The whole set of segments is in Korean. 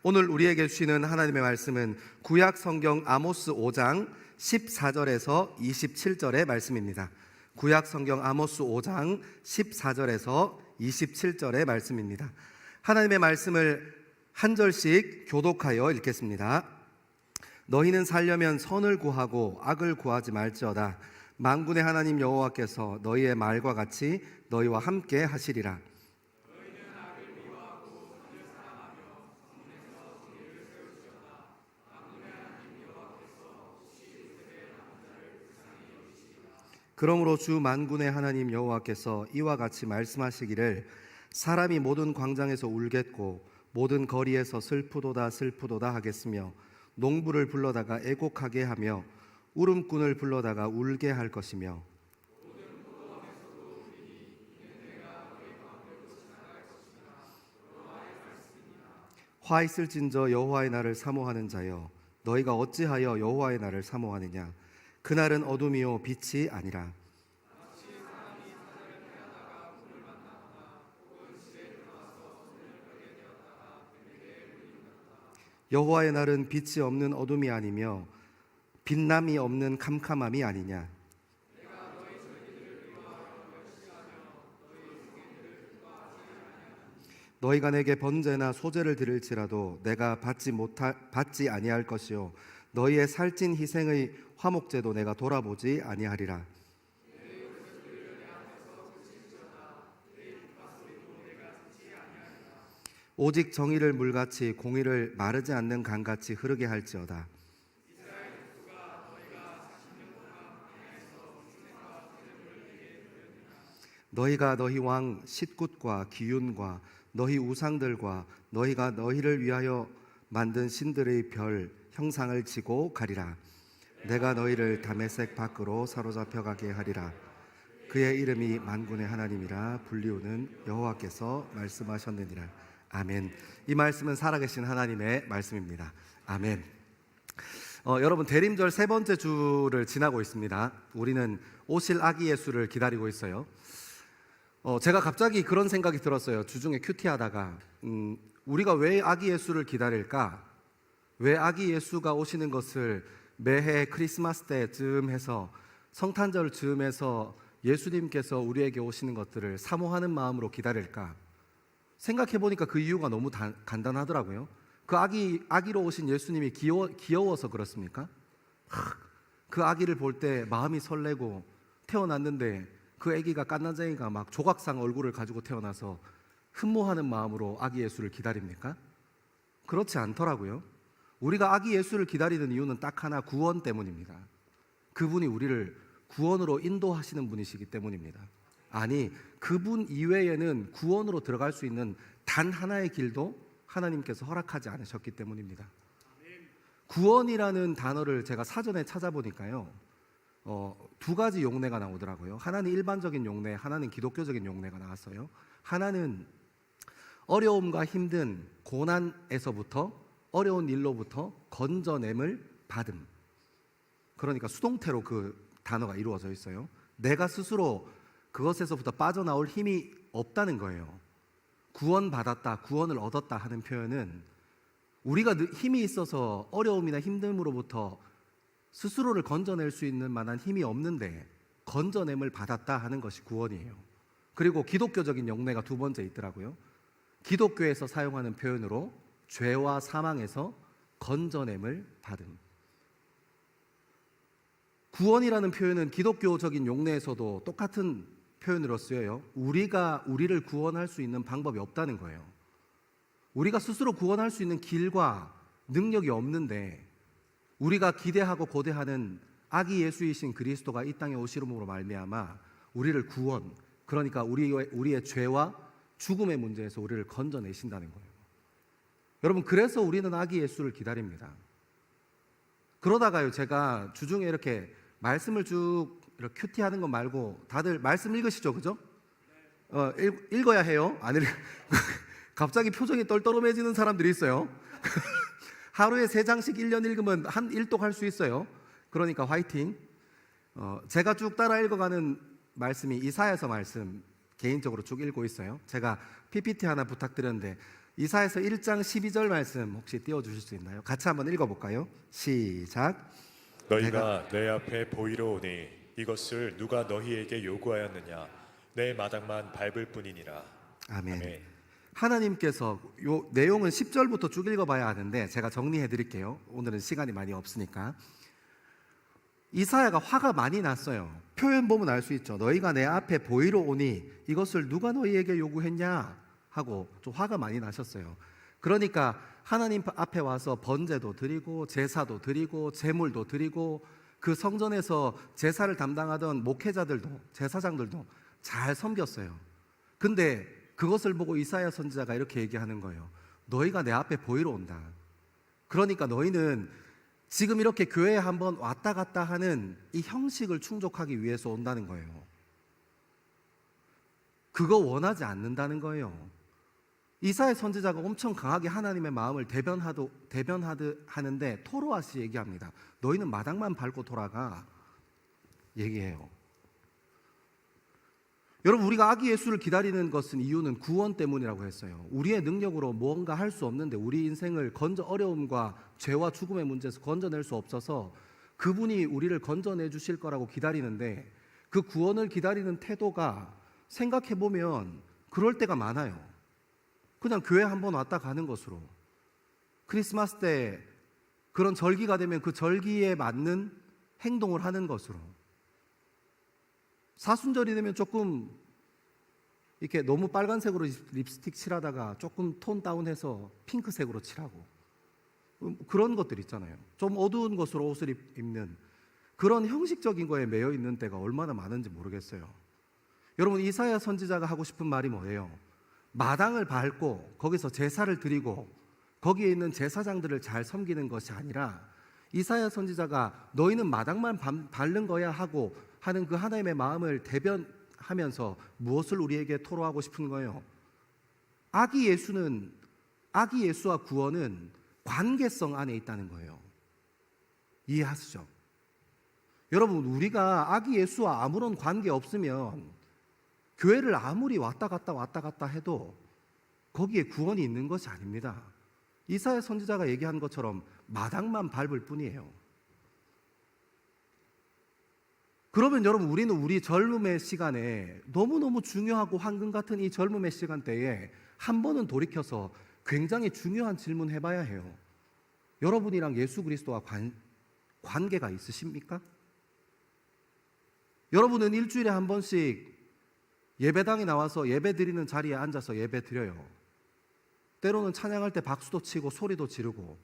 오늘 우리에게 주시는 하나님의 말씀은 구약 성경 아모스 5장 14절에서 27절의 말씀입니다. 구약 성경 아모스 5장 14절에서 27절의 말씀입니다. 하나님의 말씀을 한 절씩 교독하여 읽겠습니다. 너희는 살려면 선을 구하고 악을 구하지 말지어다. 만군의 하나님 여호와께서 너희의 말과 같이 너희와 함께 하시리라. 그러므로 주 만군의 하나님 여호와께서 이와 같이 말씀하시기를 사람이 모든 광장에서 울겠고 모든 거리에서 슬프도다 슬프도다 하겠으며 농부를 불러다가 애곡하게 하며 울음꾼을 불러다가 울게 할 것이며 화 있을진저 여호와의 날을 사모하는 자여 너희가 어찌하여 여호와의 날을 사모하느냐. 그날은 어둠이요 빛이 아니라. 여호와의 날은 빛이 없는 어둠이 아니며 빛남이 없는 캄캄함이 아니냐. 너희가 내게 번제나 소제를 드릴지라도 내가 받지 아니할 것이요 너희의 살찐 희생의 화목제도 내가 돌아보지 아니하리라. 오직 정의를 물같이 공의를 마르지 않는 강같이 흐르게 할지어다. 너희가 너희 왕 싯굿과 기윤과 너희 우상들과 너희가 너희를 위하여 만든 신들의 별 형상을 지고 가리라. 내가 너희를 다메섹 밖으로 사로잡혀 가게 하리라. 그의 이름이 만군의 하나님이라 불리우는 여호와께서 말씀하셨느니라. 아멘. 이 말씀은 살아계신 하나님의 말씀입니다. 아멘. 여러분, 대림절 세 번째 주를 지나고 있습니다. 우리는 오실 아기 예수를 기다리고 있어요. 제가 갑자기 그런 생각이 들었어요. 주중에 큐티하다가 우리가 왜 아기 예수를 기다릴까? 왜 아기 예수가 오시는 것을 매해 크리스마스 때쯤 해서 성탄절 즈음해서 예수님께서 우리에게 오시는 것들을 사모하는 마음으로 기다릴까? 생각해보니까 그 이유가 너무 간단하더라고요. 그 아기로 오신 예수님이 귀여워서 그렇습니까? 그 아기를 볼 때 마음이 설레고, 태어났는데 그 아기가 깐난쟁이가 막 조각상 얼굴을 가지고 태어나서 흠모하는 마음으로 아기 예수를 기다립니까? 그렇지 않더라고요. 우리가 아기 예수를 기다리는 이유는 딱 하나, 구원 때문입니다. 그분이 우리를 구원으로 인도하시는 분이시기 때문입니다. 아니, 그분 이외에는 구원으로 들어갈 수 있는 단 하나의 길도 하나님께서 허락하지 않으셨기 때문입니다. 구원이라는 단어를 제가 사전에 찾아보니까요, 두 가지 용례가 나오더라고요. 하나는 일반적인 용례, 하나는 기독교적인 용례가 나왔어요. 하나는 어려움과 힘든 고난에서부터, 어려운 일로부터 건져냄을 받음. 그러니까 수동태로 그 단어가 이루어져 있어요. 내가 스스로 그것에서부터 빠져나올 힘이 없다는 거예요. 구원받았다, 구원을 얻었다 하는 표현은 우리가 힘이 있어서 어려움이나 힘듦으로부터 스스로를 건져낼 수 있는 만한 힘이 없는데 건져냄을 받았다 하는 것이 구원이에요. 그리고 기독교적인 용례가 두 번째 있더라고요. 기독교에서 사용하는 표현으로 죄와 사망에서 건져냄을 받음. 구원이라는 표현은 기독교적인 용례에서도 똑같은 표현으로 쓰여요. 우리가 우리를 구원할 수 있는 방법이 없다는 거예요. 우리가 스스로 구원할 수 있는 길과 능력이 없는데 우리가 기대하고 고대하는 아기 예수이신 그리스도가 이 땅에 오시름으로 말미암아 우리를 구원, 그러니까 우리의 죄와 죽음의 문제에서 우리를 건져내신다는 거예요. 여러분, 그래서 우리는 아기 예수를 기다립니다. 그러다가요, 제가 주중에 이렇게 말씀을 쭉 이렇게 큐티하는 거 말고 다들 말씀 읽으시죠, 그죠? 읽어야 해요. 갑자기 표정이 떨떠름해지는 사람들이 있어요. 하루에 3장씩 1년 읽으면 한 일독 할 수 있어요. 그러니까 화이팅. 제가 쭉 따라 읽어가는 말씀이 이사야서 말씀 개인적으로 쭉 읽고 있어요. 제가 PPT 하나 부탁드렸는데 이사야서 1장 12절 말씀 혹시 띄워주실 수 있나요? 같이 한번 읽어볼까요? 시작. 너희가 내 앞에 보이러 오니 이것을 누가 너희에게 요구하였느냐? 내 마당만 밟을 뿐이니라. 아멘. 아멘. 하나님께서 요 내용은 10절부터 쭉 읽어봐야 하는데 제가 정리해 드릴게요. 오늘은 시간이 많이 없으니까. 이사야가 화가 많이 났어요. 표현 보면 알 수 있죠. 너희가 내 앞에 보이러 오니 이것을 누가 너희에게 요구했냐 하고 좀 화가 많이 나셨어요. 그러니까 하나님 앞에 와서 번제도 드리고 제사도 드리고 제물도 드리고 그 성전에서 제사를 담당하던 목회자들도 제사장들도 잘 섬겼어요. 근데 그것을 보고 이사야 선지자가 이렇게 얘기하는 거예요. 너희가 내 앞에 보이러 온다. 그러니까 너희는 지금 이렇게 교회에 한번 왔다 갔다 하는 이 형식을 충족하기 위해서 온다는 거예요. 그거 원하지 않는다는 거예요. 이사야 선지자가 엄청 강하게 하나님의 마음을 하는데 토로아시 얘기합니다. 너희는 마당만 밟고 돌아가 얘기해요. 여러분, 우리가 아기 예수를 기다리는 것은 이유는 구원 때문이라고 했어요. 우리의 능력으로 무언가 할 수 없는데 우리 인생을 어려움과 죄와 죽음의 문제에서 건져낼 수 없어서 그분이 우리를 건져내 주실 거라고 기다리는데 그 구원을 기다리는 태도가 생각해보면 그럴 때가 많아요. 그냥 교회 한번 왔다 가는 것으로, 크리스마스 때 그런 절기가 되면 그 절기에 맞는 행동을 하는 것으로, 사순절이 되면 조금 이렇게 너무 빨간색으로 립스틱 칠하다가 조금 톤 다운해서 핑크색으로 칠하고 그런 것들 있잖아요. 좀 어두운 것으로 옷을 입는 그런 형식적인 거에 매여 있는 때가 얼마나 많은지 모르겠어요. 여러분, 이사야 선지자가 하고 싶은 말이 뭐예요? 마당을 밟고 거기서 제사를 드리고 거기에 있는 제사장들을 잘 섬기는 것이 아니라 이사야 선지자가 너희는 마당만 밟는 거야 하고 하는 그 하나님의 마음을 대변하면서 무엇을 우리에게 토로하고 싶은 거예요? 아기 예수와 구원은 관계성 안에 있다는 거예요. 이해하시죠? 여러분, 우리가 아기 예수와 아무런 관계 없으면 교회를 아무리 왔다 갔다 해도 거기에 구원이 있는 것이 아닙니다. 이사야 선지자가 얘기한 것처럼 마당만 밟을 뿐이에요. 그러면 여러분, 우리는 우리 젊음의 시간에 너무너무 중요하고 황금 같은 이 젊음의 시간대에 한 번은 돌이켜서 굉장히 중요한 질문 해봐야 해요. 여러분이랑 예수 그리스도와 관계가 있으십니까? 여러분은 일주일에 한 번씩 예배당에 나와서 예배 드리는 자리에 앉아서 예배 드려요. 때로는 찬양할 때 박수도 치고 소리도 지르고,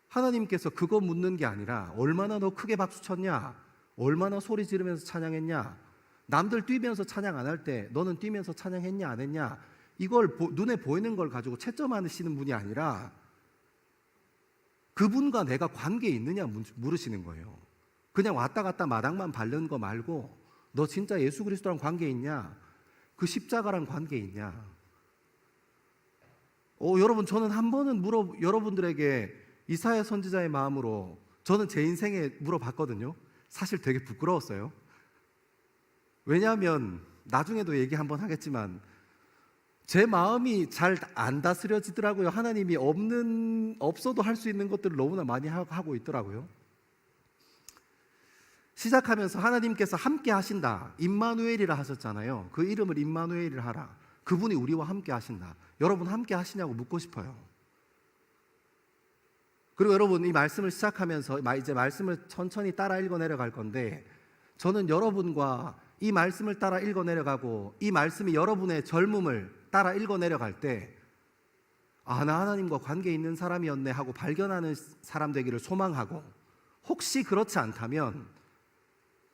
하나님께서 그거 묻는 게 아니라 얼마나 너 크게 박수 쳤냐, 얼마나 소리 지르면서 찬양했냐, 남들 뛰면서 찬양 안 할 때 너는 뛰면서 찬양했냐 안 했냐, 이걸 눈에 보이는 걸 가지고 채점하시는 분이 아니라 그분과 내가 관계 있느냐 물으시는 거예요. 그냥 왔다 갔다 마당만 밟는 거 말고 너 진짜 예수 그리스도랑 관계 있냐? 그 십자가랑 관계 있냐? 여러분, 저는 한 번은 여러분들에게 이사야 선지자의 마음으로 저는 제 인생에 물어봤거든요. 사실 되게 부끄러웠어요. 왜냐하면 나중에도 얘기 한번 하겠지만 제 마음이 잘 안 다스려지더라고요. 하나님이 없어도 할 수 있는 것들을 너무나 많이 하고 있더라고요. 시작하면서 하나님께서 함께 하신다, 임마누엘이라 하셨잖아요. 그 이름을 임마누엘이라 하라. 그분이 우리와 함께 하신다. 여러분 함께 하시냐고 묻고 싶어요. 그리고 여러분, 이 말씀을 시작하면서 이제 말씀을 천천히 따라 읽어 내려갈 건데, 저는 여러분과 이 말씀을 따라 읽어 내려가고 이 말씀이 여러분의 젊음을 따라 읽어 내려갈 때, 나 하나님과 관계 있는 사람이었네 하고 발견하는 사람 되기를 소망하고, 혹시 그렇지 않다면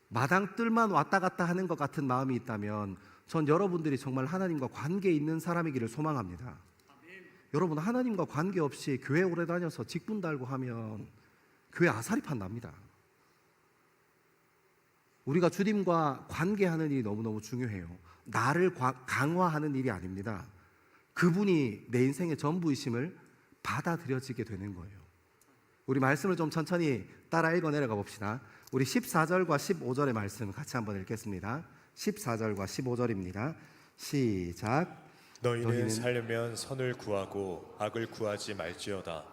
마당뜰만 왔다 갔다 하는 것 같은 마음이 있다면 전 여러분들이 정말 하나님과 관계 있는 사람이기를 소망합니다. 여러분, 하나님과 관계없이 교회 오래 다녀서 직분 달고 하면 교회 아사리판 납니다. 우리가 주님과 관계하는 일이 너무너무 중요해요. 나를 강화하는 일이 아닙니다. 그분이 내 인생의 전부이심을 받아들여지게 되는 거예요. 우리 말씀을 좀 천천히 따라 읽어 내려가 봅시다. 우리 14절과 15절의 말씀 같이 한번 읽겠습니다. 14절과 15절입니다. 시작. 너희는 살려면 선을 구하고 악을 구하지 말지어다.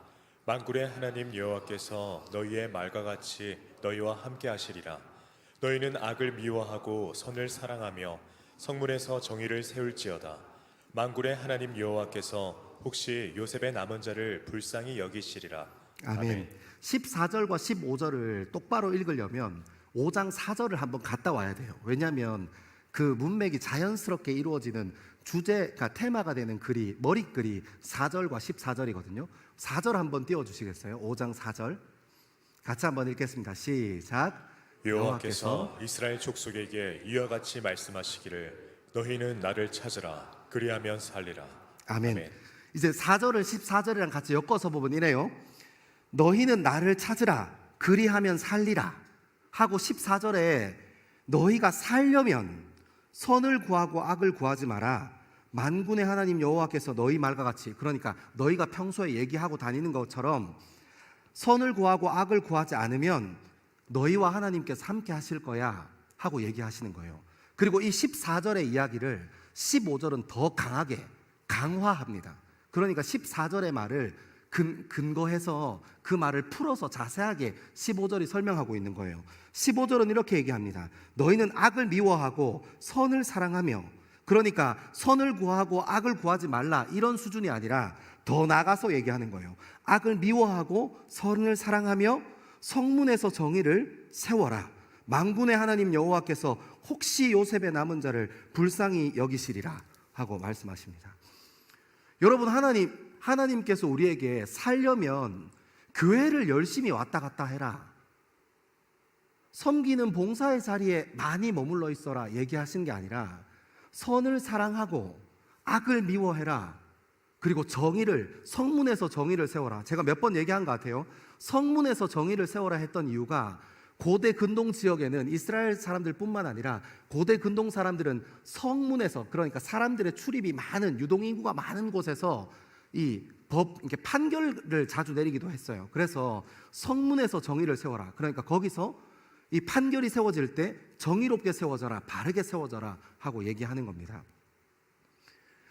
만군의 하나님 여호와께서 너희의 말과 같이 너희와 함께 하시리라. 너희는 악을 미워하고 선을 사랑하며 성문에서 정의를 세울지어다. 만군의 하나님 여호와께서 혹시 요셉의 남은 자를 불쌍히 여기시리라. 아멘. 14절과 15절을 똑바로 읽으려면 5장 4절을 한번 갔다 와야 돼요. 왜냐하면 그 문맥이 자연스럽게 이루어지는 주제가 테마가 되는 글이 머릿글이 4절과 14절이거든요. 4절 한번 띄워주시겠어요? 5장 4절 같이 한번 읽겠습니다. 시작. 여호와께서 이스라엘 족속에게 이와 같이 말씀하시기를 너희는 나를 찾으라. 그리하면 살리라. 아멘. 이제 4절을 14절이랑 같이 엮어서 보면 이래요. 너희는 나를 찾으라. 그리하면 살리라. 하고 14절에 너희가 살려면 선을 구하고 악을 구하지 마라. 만군의 하나님 여호와께서 너희 말과 같이, 그러니까 너희가 평소에 얘기하고 다니는 것처럼 선을 구하고 악을 구하지 않으면 너희와 하나님께서 함께 하실 거야 하고 얘기하시는 거예요. 그리고 이 14절의 이야기를 15절은 더 강하게 강화합니다. 그러니까 14절의 말을 근거해서 그 말을 풀어서 자세하게 15절이 설명하고 있는 거예요. 15절은 이렇게 얘기합니다. 너희는 악을 미워하고 선을 사랑하며, 그러니까 선을 구하고 악을 구하지 말라 이런 수준이 아니라 더 나가서 얘기하는 거예요. 악을 미워하고 선을 사랑하며 성문에서 정의를 세워라. 만군의 하나님 여호와께서 혹시 요셉의 남은 자를 불쌍히 여기시리라 하고 말씀하십니다. 여러분, 하나님께서 우리에게 살려면 교회를 열심히 왔다 갔다 해라, 섬기는 봉사의 자리에 많이 머물러 있어라 얘기하신 게 아니라 선을 사랑하고 악을 미워해라. 그리고 성문에서 정의를 세워라. 제가 몇 번 얘기한 것 같아요. 성문에서 정의를 세워라 했던 이유가 고대 근동 지역에는 이스라엘 사람들뿐만 아니라 고대 근동 사람들은 성문에서, 그러니까 사람들의 출입이 많은, 유동인구가 많은 곳에서 이렇게 판결을 자주 내리기도 했어요. 그래서 성문에서 정의를 세워라. 그러니까 거기서 이 판결이 세워질 때 정의롭게 세워져라, 바르게 세워져라 하고 얘기하는 겁니다.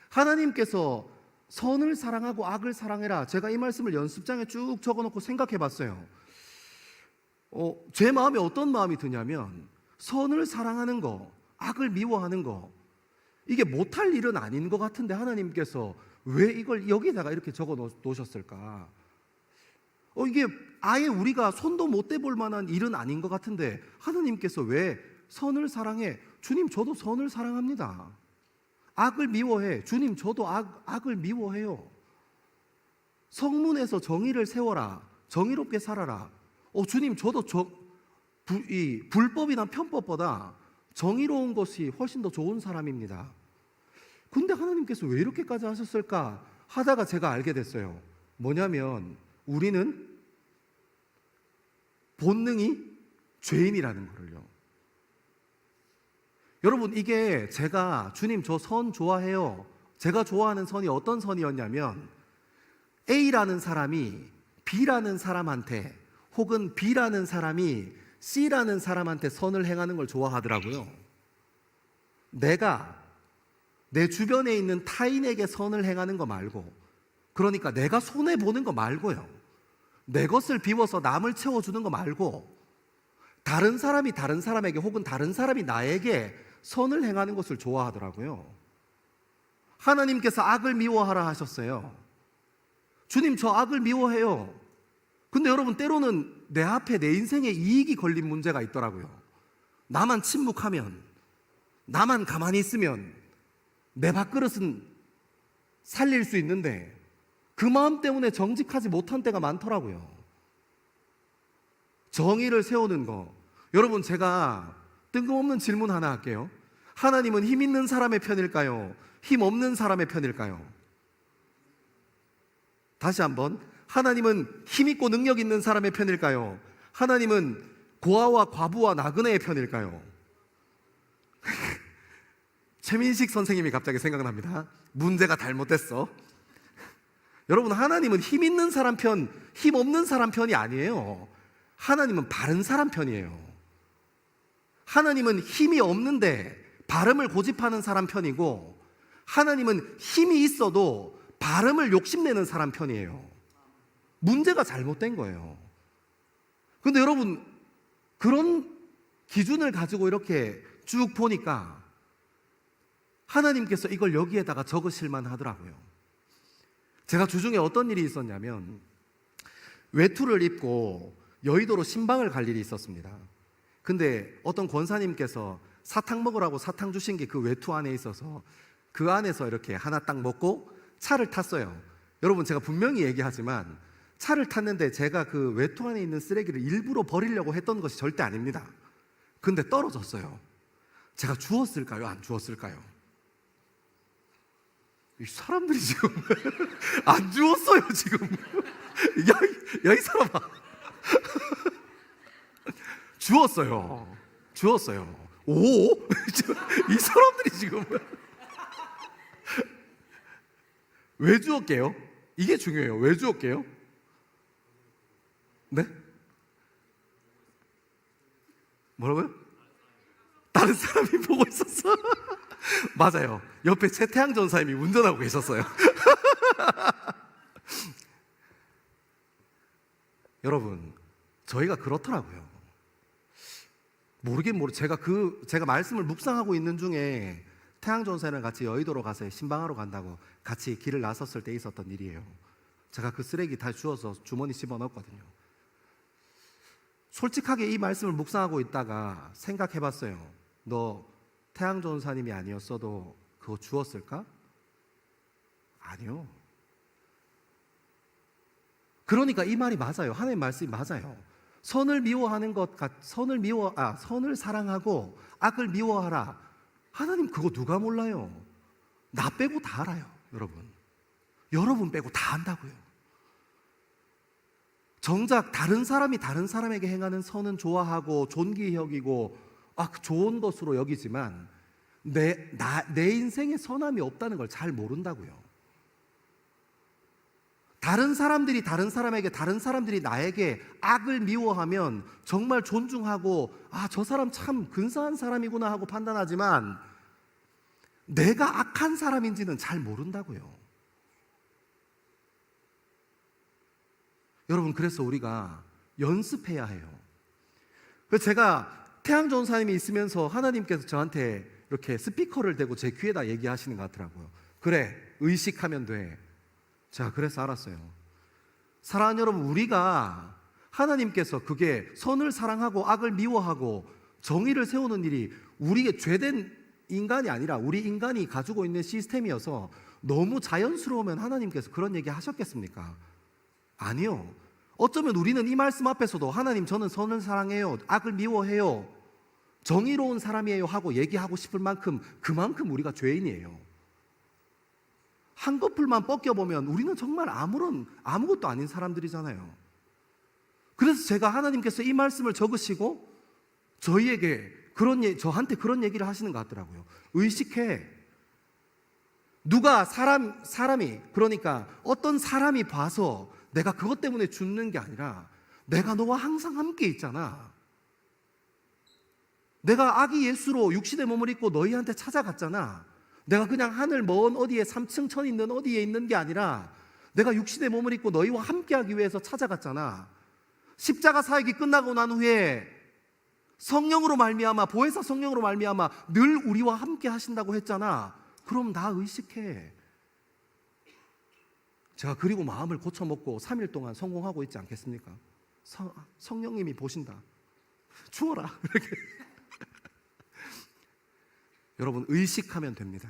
하나님께서 선을 사랑하고 악을 사랑해라. 제가 이 말씀을 연습장에 쭉 적어놓고 생각해 봤어요. 제 마음에 어떤 마음이 드냐면, 선을 사랑하는 거, 악을 미워하는 거, 이게 못할 일은 아닌 것 같은데 하나님께서 왜 이걸 여기다가 이렇게 적어 놓으셨을까? 이게 아예 우리가 손도 못 대볼 만한 일은 아닌 것 같은데 하나님께서 왜 선을 사랑해? 주님, 저도 선을 사랑합니다. 악을 미워해. 주님, 저도 악을 미워해요. 성문에서 정의를 세워라. 정의롭게 살아라. 주님, 저도 이 불법이나 편법보다 정의로운 것이 훨씬 더 좋은 사람입니다. 근데 하나님께서 왜 이렇게까지 하셨을까 하다가 제가 알게 됐어요. 뭐냐면 우리는 본능이 죄인이라는 거를요. 여러분, 이게 제가 주님 저 선 좋아해요, 제가 좋아하는 선이 어떤 선이었냐면, A라는 사람이 B라는 사람한테, 혹은 B라는 사람이 C라는 사람한테 선을 행하는 걸 좋아하더라고요. 내가 내 주변에 있는 타인에게 선을 행하는 거 말고, 그러니까 내가 손해보는 거 말고요, 내 것을 비워서 남을 채워주는 거 말고, 다른 사람이 다른 사람에게 혹은 다른 사람이 나에게 선을 행하는 것을 좋아하더라고요. 하나님께서 악을 미워하라 하셨어요. 주님, 저 악을 미워해요. 근데 여러분, 때로는 내 앞에 내 인생에 이익이 걸린 문제가 있더라고요. 나만 침묵하면, 나만 가만히 있으면 내 밥그릇은 살릴 수 있는데 그 마음 때문에 정직하지 못한 때가 많더라고요. 정의를 세우는 거. 여러분, 제가 뜬금없는 질문 하나 할게요. 하나님은 힘 있는 사람의 편일까요? 힘 없는 사람의 편일까요? 다시 한번, 하나님은 힘 있고 능력 있는 사람의 편일까요? 하나님은 고아와 과부와 나그네의 편일까요? 최민식 선생님이 갑자기 생각납니다. 문제가 잘못됐어. 여러분, 하나님은 힘 있는 사람 편, 힘 없는 사람 편이 아니에요. 하나님은 바른 사람 편이에요. 하나님은 힘이 없는데 발음을 고집하는 사람 편이고, 하나님은 힘이 있어도 발음을 욕심내는 사람 편이에요. 문제가 잘못된 거예요. 근데 여러분, 그런 기준을 가지고 이렇게 쭉 보니까 하나님께서 이걸 여기에다가 적으실만 하더라고요. 제가 주중에 어떤 일이 있었냐면, 외투를 입고 여의도로 신방을 갈 일이 있었습니다. 근데 어떤 권사님께서 사탕 먹으라고 사탕 주신 게 그 외투 안에 있어서 그 안에서 이렇게 하나 딱 먹고 차를 탔어요. 여러분, 제가 분명히 얘기하지만 차를 탔는데 제가 그 외투 안에 있는 쓰레기를 일부러 버리려고 했던 것이 절대 아닙니다. 근데 떨어졌어요. 제가 주웠을까요? 안 주웠을까요? 이 사람들이 지금 안 주웠어요 지금. 야, 이 사람아. 주웠어요. 오? 이 사람들이 지금 왜 주웠게요? 이게 중요해요. 왜 주웠게요? 네? 뭐라고요? 다른 사람이 보고 있었어. 맞아요. 옆에 최태양 전사님이 운전하고 계셨어요. 여러분, 저희가 그렇더라고요. 제가 말씀을 묵상하고 있는 중에 태양 전사랑 같이 여의도로 가서 신방하러 간다고 같이 길을 나섰을 때 있었던 일이에요. 제가 그 쓰레기 다 주워서 주머니 집어넣었거든요. 솔직하게 이 말씀을 묵상하고 있다가 생각해봤어요. 너 태양 전사님이 아니었어도 그거 주웠을까? 아니요. 그러니까 이 말이 맞아요. 하나님 말씀이 맞아요. 선을 사랑하고 악을 미워하라. 하나님 그거 누가 몰라요? 나 빼고 다 알아요, 여러분. 여러분 빼고 다 안다고요. 정작 다른 사람이 다른 사람에게 행하는 선은 좋아하고 존귀히 여기고 좋은 것으로 여기지만 내 인생에 선함이 없다는 걸 잘 모른다고요. 다른 사람들이 다른 사람에게, 다른 사람들이 나에게 악을 미워하면 정말 존중하고 저 사람 참 근사한 사람이구나 하고 판단하지만 내가 악한 사람인지는 잘 모른다고요. 여러분, 그래서 우리가 연습해야 해요. 그래서 제가 태양 전사님이 있으면서 하나님께서 저한테 이렇게 스피커를 대고 제 귀에다 얘기하시는 것 같더라고요. 그래, 의식하면 돼. 자, 그래서 알았어요. 사랑하는 여러분, 우리가 하나님께서 그게 선을 사랑하고 악을 미워하고 정의를 세우는 일이 우리의 죄된 인간이 아니라 우리 인간이 가지고 있는 시스템이어서 너무 자연스러우면 하나님께서 그런 얘기 하셨겠습니까? 아니요. 어쩌면 우리는 이 말씀 앞에서도 하나님, 저는 선을 사랑해요, 악을 미워해요, 정의로운 사람이에요 하고 얘기하고 싶을 만큼 그만큼 우리가 죄인이에요. 한꺼풀만 벗겨보면 우리는 정말 아무것도 아닌 사람들이잖아요. 그래서 제가 하나님께서 이 말씀을 적으시고 저한테 그런 얘기를 하시는 것 같더라고요. 의식해. 누가 사람이 그러니까 어떤 사람이 봐서 내가 그것 때문에 죽는 게 아니라 내가 너와 항상 함께 있잖아. 내가 아기 예수로 육신의 몸을 입고 너희한테 찾아갔잖아. 내가 그냥 하늘 먼 어디에 3층 천 있는 어디에 있는 게 아니라 내가 육신의 몸을 입고 너희와 함께하기 위해서 찾아갔잖아. 십자가 사역이 끝나고 난 후에 성령으로 말미암아, 보혜사 성령으로 말미암아 늘 우리와 함께 하신다고 했잖아. 그럼 나 의식해. 제가 그리고 마음을 고쳐먹고 3일 동안 성공하고 있지 않겠습니까? 성령님이 보신다. 죽어라. 이렇게. 여러분, 의식하면 됩니다.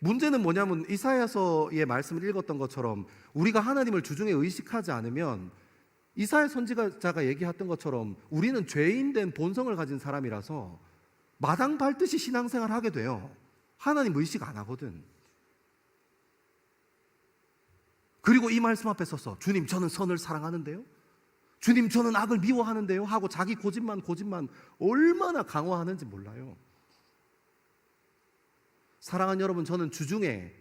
문제는 뭐냐면 이사야서의 말씀을 읽었던 것처럼 우리가 하나님을 주중에 의식하지 않으면 이사야 선지자가 얘기했던 것처럼 우리는 죄인된 본성을 가진 사람이라서 마당 밟듯이 신앙생활 하게 돼요. 하나님 의식 안 하거든. 그리고 이 말씀 앞에 서서 주님, 저는 선을 사랑하는데요, 주님, 저는 악을 미워하는데요 하고 자기 고집만 얼마나 강화하는지 몰라요. 사랑하는 여러분, 저는 주중에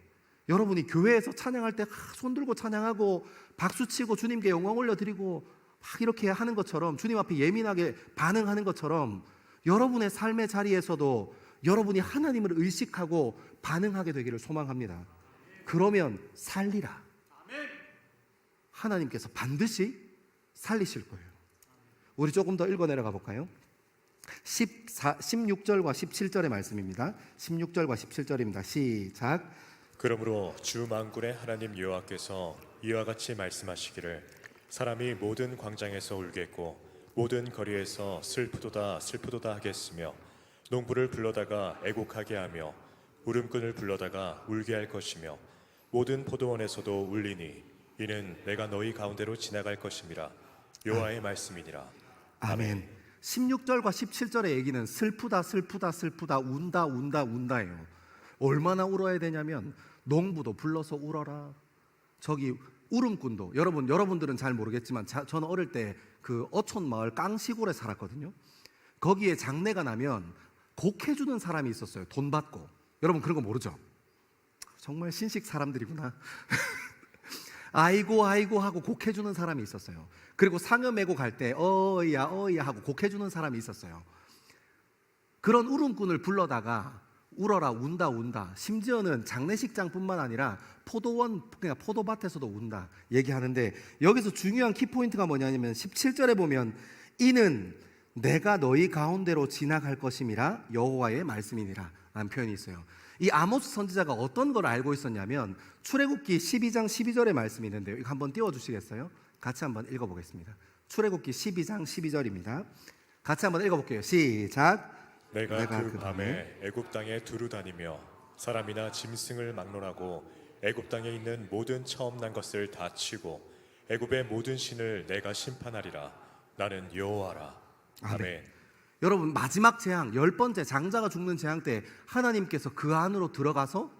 여러분이 교회에서 찬양할 때 손들고 찬양하고 박수치고 주님께 영광 올려드리고 막 이렇게 하는 것처럼, 주님 앞에 예민하게 반응하는 것처럼 여러분의 삶의 자리에서도 여러분이 하나님을 의식하고 반응하게 되기를 소망합니다. 그러면 살리라. 하나님께서 반드시 살리실 거예요. 우리 조금 더 읽어 내려가 볼까요? 16절과 17절의 말씀입니다. 16절과 17절입니다. 시작. 그러므로 주 만군의 하나님 여호와께서 이와 같이 말씀하시기를 사람이 모든 광장에서 울겠고 모든 거리에서 슬프도다 슬프도다 하겠으며 농부를 불러다가 애곡하게 하며 울음꾼을 불러다가 울게 할 것이며 모든 포도원에서도 울리니 이는 내가 너희 가운데로 지나갈 것임이라 여호와의 말씀이니라. 아멘. 16절과 17절의 얘기는 슬프다 슬프다 슬프다 운다 운다 운다예요. 얼마나 울어야 되냐면 농부도 불러서 울어라. 저기 울음꾼도 여러분들은 잘 모르겠지만 저는 어릴 때 그 어촌 마을 깡시골에 살았거든요. 거기에 장례가 나면 곡해주는 사람이 있었어요. 돈 받고. 여러분 그런 거 모르죠? 정말 신식 사람들이구나. 아이고 아이고 하고 곡해주는 사람이 있었어요. 그리고 상여 메고 갈 때 어이야 어이야 하고 곡해주는 사람이 있었어요. 그런 울음꾼을 불러다가 울어라 운다 운다. 심지어는 장례식장뿐만 아니라 포도원 그러니까 포도밭에서도 운다 얘기하는데, 여기서 중요한 키포인트가 뭐냐면 17절에 보면 이는 내가 너희 가운데로 지나갈 것임이라 여호와의 말씀이니라 라는 표현이 있어요. 이 아모스 선지자가 어떤 걸 알고 있었냐면 출애굽기 12장 12절의 말씀이 있는데요. 이거 한번 띄워주시겠어요? 같이 한번 읽어보겠습니다. 출애굽기 12장 12절입니다. 같이 한번 읽어볼게요. 시작. 내가 그 밤에 애굽 땅에 두루 다니며 사람이나 짐승을 막론하고 애굽 땅에 있는 모든 처음 난 것을 다 치고 애굽의 모든 신을 내가 심판하리라. 나는 여호와라. 아멘. 여러분 마지막 재앙 10번째 장자가 죽는 재앙 때 하나님께서 그 안으로 들어가서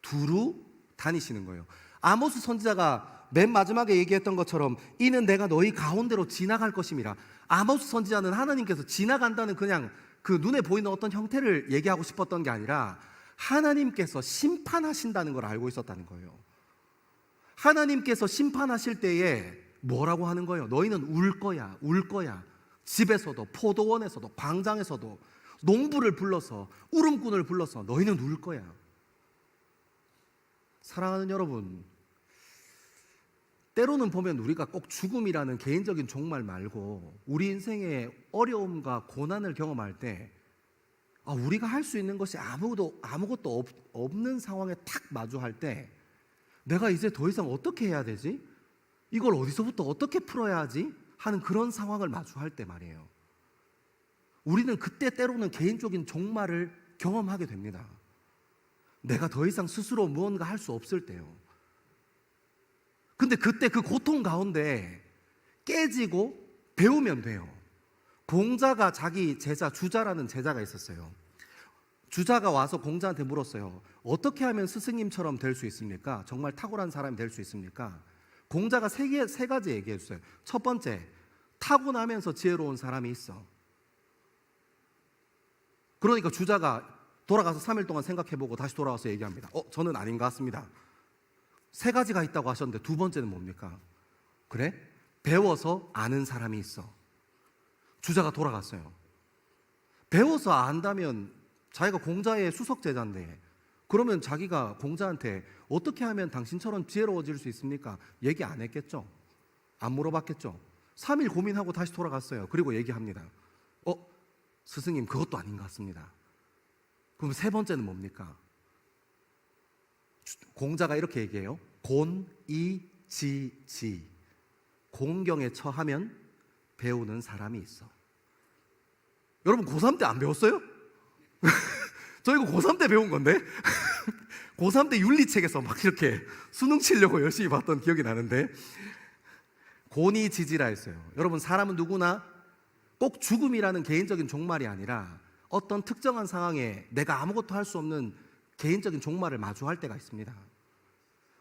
두루 다니시는 거예요. 아모스 선지자가 맨 마지막에 얘기했던 것처럼 이는 내가 너희 가운데로 지나갈 것임이라. 아모스 선지자는 하나님께서 지나간다는 그냥 그 눈에 보이는 어떤 형태를 얘기하고 싶었던 게 아니라 하나님께서 심판하신다는 걸 알고 있었다는 거예요. 하나님께서 심판하실 때에 뭐라고 하는 거예요? 너희는 울 거야, 울 거야. 집에서도 포도원에서도 광장에서도 농부를 불러서 울음꾼을 불러서 너희는 울 거야. 사랑하는 여러분, 때로는 보면 우리가 꼭 죽음이라는 개인적인 종말 말고 우리 인생의 어려움과 고난을 경험할 때 우리가 할 수 있는 것이 아무것도 없는 상황에 탁 마주할 때 내가 이제 더 이상 어떻게 해야 되지? 이걸 어디서부터 어떻게 풀어야 하지? 하는 그런 상황을 마주할 때 말이에요. 우리는 그때 때로는 개인적인 종말을 경험하게 됩니다. 내가 더 이상 스스로 무언가 할 수 없을 때요. 근데 그때 그 고통 가운데 깨지고 배우면 돼요. 공자가 자기 제자 주자라는 제자가 있었어요. 주자가 와서 공자한테 물었어요. 어떻게 하면 스승님처럼 될 수 있습니까? 정말 탁월한 사람이 될 수 있습니까? 공자가 세 가지 얘기해 줬어요. 첫 번째, 타고나면서 지혜로운 사람이 있어. 그러니까 주자가 돌아가서 3일 동안 생각해보고 다시 돌아와서 얘기합니다. 저는 아닌 것 같습니다. 세 가지가 있다고 하셨는데 두 번째는 뭡니까? 그래? 배워서 아는 사람이 있어. 주자가 돌아갔어요. 배워서 안다면 자기가 공자의 수석 제자인데 그러면 자기가 공자한테 어떻게 하면 당신처럼 지혜로워질 수 있습니까? 얘기 안 했겠죠? 안 물어봤겠죠? 3일 고민하고 다시 돌아갔어요. 그리고 얘기합니다. 스승님 그것도 아닌 것 같습니다. 그럼 세 번째는 뭡니까? 공자가 이렇게 얘기해요. 곤이지지. 공경에 처하면 배우는 사람이 있어. 여러분 고3 때 안 배웠어요? 저 이거 고3 때 배운 건데 고3 때 윤리책에서 막 이렇게 수능 치려고 열심히 봤던 기억이 나는데 곤이지지라 했어요. 여러분 사람은 누구나 꼭 죽음이라는 개인적인 종말이 아니라 어떤 특정한 상황에 내가 아무것도 할 수 없는 개인적인 종말을 마주할 때가 있습니다.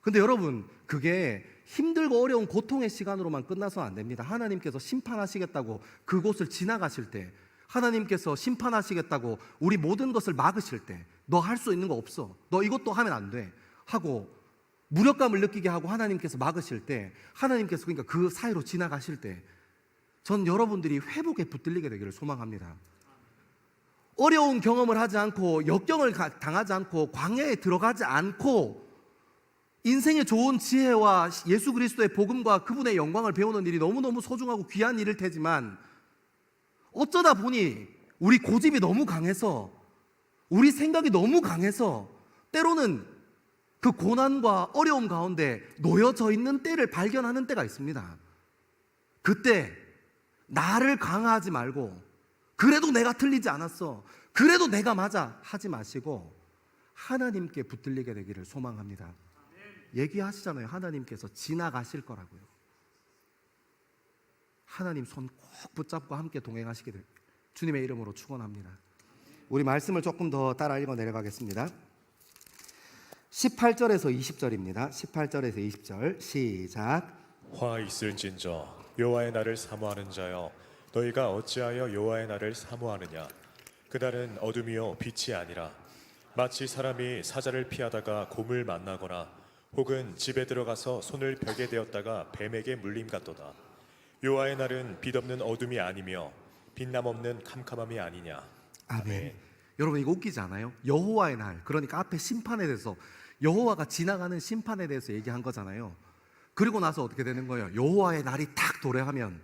근데 여러분 그게 힘들고 어려운 고통의 시간으로만 끝나서는 안 됩니다. 하나님께서 심판하시겠다고 그곳을 지나가실 때, 하나님께서 심판하시겠다고 우리 모든 것을 막으실 때, 너 할 수 있는 거 없어, 너 이것도 하면 안 돼 하고 무력감을 느끼게 하고 하나님께서 막으실 때, 하나님께서 그러니까 그 사이로 지나가실 때 전 여러분들이 회복에 붙들리게 되기를 소망합니다. 어려운 경험을 하지 않고 역경을 당하지 않고 광야에 들어가지 않고 인생의 좋은 지혜와 예수 그리스도의 복음과 그분의 영광을 배우는 일이 너무너무 소중하고 귀한 일일 테지만 어쩌다 보니 우리 고집이 너무 강해서 우리 생각이 너무 강해서 때로는 그 고난과 어려움 가운데 놓여져 있는 때를 발견하는 때가 있습니다. 그때 나를 강화하지 말고 그래도 내가 틀리지 않았어, 그래도 내가 맞아 하지 마시고 하나님께 붙들리게 되기를 소망합니다. 얘기하시잖아요. 하나님께서 지나가실 거라고요. 하나님 손 꼭 붙잡고 함께 동행하시게 될 주님의 이름으로 축원합니다. 우리 말씀을 조금 더 따라 읽어 내려가겠습니다. 18절에서 20절입니다. 18절에서 20절 시작. 화 있을진저 여호와의 날을 사모하는 자여, 너희가 어찌하여 여호와의 날을 사모하느냐? 그날은 어둠이요 빛이 아니라 마치 사람이 사자를 피하다가 곰을 만나거나 혹은 집에 들어가서 손을 벽에 대었다가 뱀에게 물림 같도다. 여호와의 날은 빛없는 어둠이 아니며 빛남 없는 캄캄함이 아니냐. 아멘. 여러분 이거 웃기지 않아요? 여호와의 날, 그러니까 앞에 심판에 대해서, 여호와가 지나가는 심판에 대해서 얘기한 거잖아요. 그리고 나서 어떻게 되는 거예요? 여호와의 날이 딱 도래하면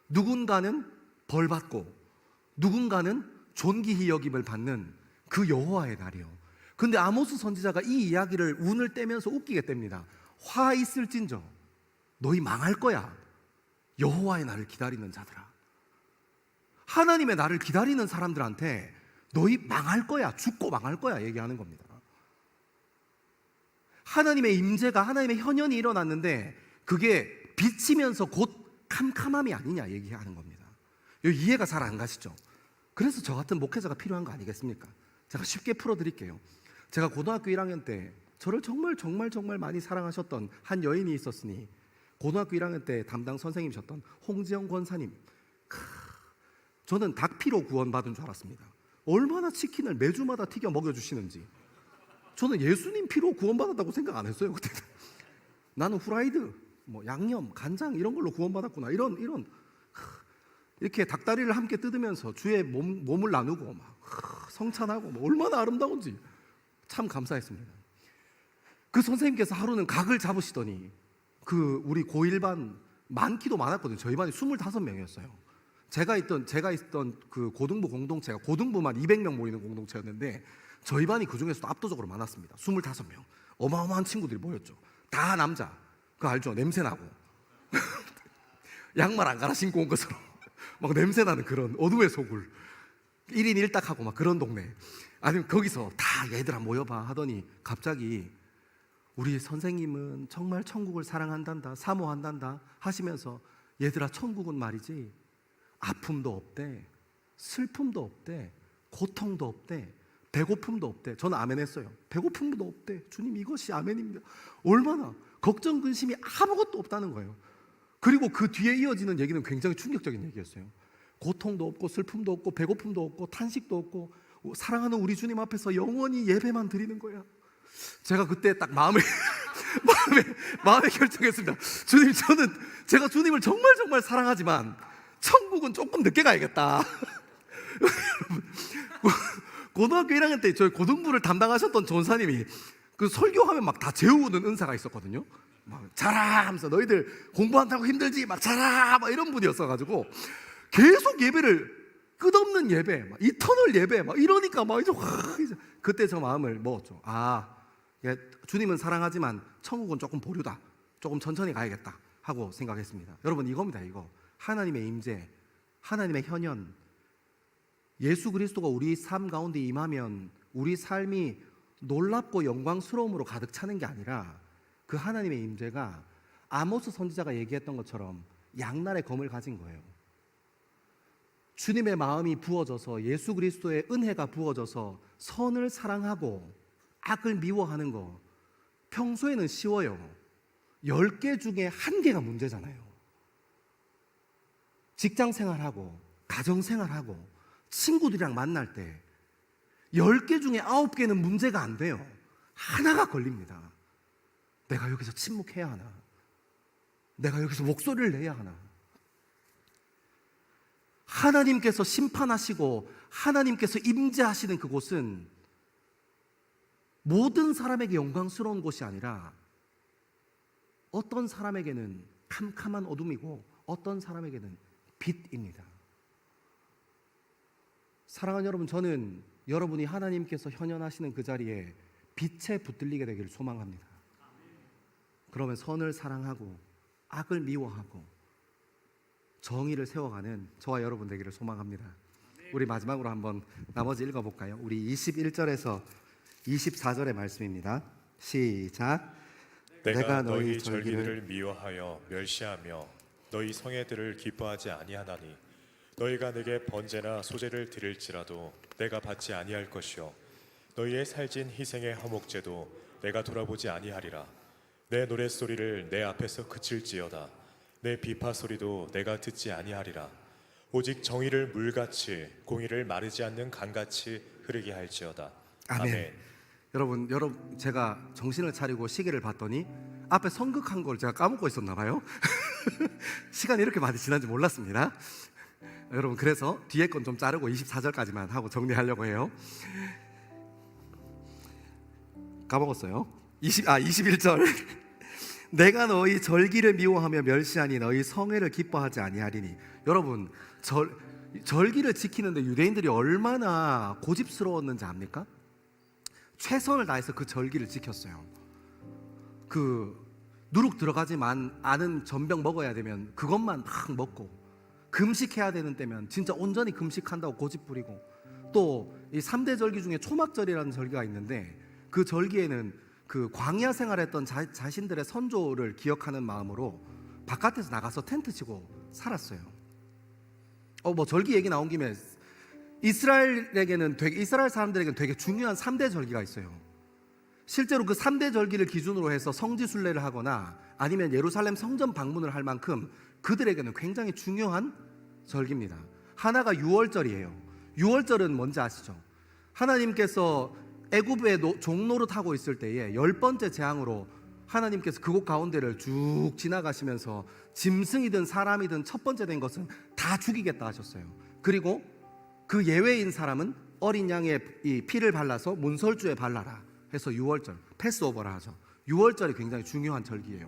누군가는 벌받고 누군가는 존귀히 여김을 받는 그 여호와의 날이요. 근데 아모스 선지자가 이 이야기를 운을 떼면서 웃기게 뗍니다. 화 있을진저 너희 망할 거야. 여호와의 날을 기다리는 자들아, 하나님의 날을 기다리는 사람들한테 너희 망할 거야, 죽고 망할 거야 얘기하는 겁니다. 하나님의 임재가, 하나님의 현현이 일어났는데 그게 비치면서 곧 캄캄함이 아니냐 얘기하는 겁니다. 이해가 잘 안 가시죠? 그래서 저 같은 목회자가 필요한 거 아니겠습니까? 제가 쉽게 풀어드릴게요. 제가 고등학교 1학년 때 저를 정말 많이 사랑하셨던 한 여인이 있었으니, 고등학교 1학년 때 담당 선생님이셨던 홍지영 권사님, 저는 닭피로 구원받은 줄 알았습니다. 얼마나 치킨을 매주마다 튀겨 먹여주시는지. 저는 예수님 피로 구원받았다고 생각 안 했어요 그때. 나는 후라이드, 뭐 양념, 간장 이런 걸로 구원받았구나, 이런 이렇게 닭다리를 함께 뜯으면서 주의 몸을 나누고 막 성찬하고 뭐 얼마나 아름다운지 참 감사했습니다. 그 선생님께서 하루는 각을 잡으시더니 그 우리 고1반 많기도 많았거든요. 저희 반이 25명이었어요. 제가 있던 그 고등부 공동체가 고등부만 200명 모이는 공동체였는데 저희 반이 그 중에서도 압도적으로 많았습니다. 25명. 어마어마한 친구들이 모였죠. 다 남자. 그거 알죠? 냄새나고 양말 안 갈아 신고 온 것처럼 막 냄새나는 그런 어둠의 소굴, 1인 1닭하고 막 그런 동네. 아니면 거기서 다 얘들아 모여봐 하더니 갑자기 우리 선생님은 정말 천국을 사랑한단다, 사모한단다 하시면서 얘들아 천국은 말이지 아픔도 없대, 슬픔도 없대, 고통도 없대, 배고픔도 없대. 저는 아멘 했어요. 배고픔도 없대. 주님 이것이 아멘입니다. 얼마나 걱정 근심이 아무것도 없다는 거예요. 그리고 그 뒤에 이어지는 얘기는 굉장히 충격적인 얘기였어요. 고통도 없고 슬픔도 없고 배고픔도 없고 탄식도 없고 사랑하는 우리 주님 앞에서 영원히 예배만 드리는 거야. 제가 그때 딱 마음에 결정했습니다. 주님, 제가 주님을 정말 사랑하지만 천국은 조금 늦게 가야겠다. 고등학교 1학년 때 저희 고등부를 담당하셨던 전사님이 그 설교하면 막 다 재우는 은사가 있었거든요. 막 자라 하면서 너희들 공부한다고 힘들지 막 자라 막 이런 분이었어가지고 계속 예배를, 끝없는 예배, 막 이터널 예배 막 이러니까 막 이제 그때 저 마음을 먹었죠. 주님은 사랑하지만 천국은 조금 보류다, 조금 천천히 가야겠다 하고 생각했습니다. 여러분 이겁니다. 이거 하나님의 임재, 하나님의 현현, 예수 그리스도가 우리 삶 가운데 임하면 우리 삶이 놀랍고 영광스러움으로 가득 차는 게 아니라 그 하나님의 임재가 아모스 선지자가 얘기했던 것처럼 양날의 검을 가진 거예요. 주님의 마음이 부어져서 예수 그리스도의 은혜가 부어져서 선을 사랑하고 악을 미워하는 거 평소에는 쉬워요. 10개 중에 1개가 문제잖아요. 직장 생활하고 가정 생활하고 친구들이랑 만날 때 10개 중에 9개는 문제가 안 돼요. 하나가 걸립니다. 내가 여기서 침묵해야 하나? 내가 여기서 목소리를 내야 하나? 하나님께서 심판하시고 하나님께서 임재하시는 그곳은 모든 사람에게 영광스러운 곳이 아니라 어떤 사람에게는 캄캄한 어둠이고 어떤 사람에게는 빛입니다. 사랑하는 여러분, 저는 여러분이 하나님께서 현현하시는 그 자리에 빛에 붙들리게 되기를 소망합니다. 그러면 선을 사랑하고 악을 미워하고 정의를 세워가는 저와 여러분 되기를 소망합니다. 우리 마지막으로 한번 나머지 읽어볼까요? 우리 21절에서 24절의 말씀입니다. 시작. 내가 너희 절기들을 미워하여 멸시하며 너희 성회들을 기뻐하지 아니하나니 너희가 내게 번제나 소제를 드릴지라도 내가 받지 아니할 것이요 너희의 살진 희생의 화목제도 내가 돌아보지 아니하리라. 내 노랫소리를 내 앞에서 그칠지어다. 내 비파 소리도 내가 듣지 아니하리라. 오직 정의를 물같이 공의를 마르지 않는 강같이 흐르게 할지어다. 아멘. 여러분 제가 정신을 차리고 시계를 봤더니 앞에 성극한 걸 제가 까먹고 있었나 봐요. 시간이 이렇게 많이 지난지 몰랐습니다. 여러분, 그래서 뒤에 건 좀 자르고 24절까지만 하고 정리하려고 해요. 까먹었어요. 21절. 내가 너희 절기를 미워하며 멸시하니 너희 성회를 기뻐하지 아니하리니. 여러분, 절기를 지키는데 유대인들이 얼마나 고집스러웠는지 압니까? 최선을 다해서 그 절기를 지켰어요. 그 누룩 들어가지만 않은 전병 먹어야 되면 그것만 막 먹고, 금식해야 되는 때면 진짜 온전히 금식한다고 고집 부리고, 또 이 3대 절기 중에 초막절이라는 절기가 있는데 그 절기에는 그 광야 생활했던 자신들의 선조를 기억하는 마음으로 바깥에서 나가서 텐트 치고 살았어요. 절기 얘기 나온 김에 이스라엘 사람들에게는 되게 중요한 3대 절기가 있어요. 실제로 그 3대 절기를 기준으로 해서 성지 순례를 하거나 아니면 예루살렘 성전 방문을 할 만큼 그들에게는 굉장히 중요한 절기입니다. 하나가 유월절이에요. 유월절은 뭔지 아시죠? 하나님께서 애굽에 종노릇 하고 있을 때에 10번째 재앙으로 하나님께서 그곳 가운데를 쭉 지나가시면서 짐승이든 사람이든 첫 번째 된 것은 다 죽이겠다 하셨어요. 그리고 그 예외인 사람은 어린 양의 이 피를 발라서 문설주에 발라라 해서 유월절, 패스오버라 하죠. 유월절이 굉장히 중요한 절기예요.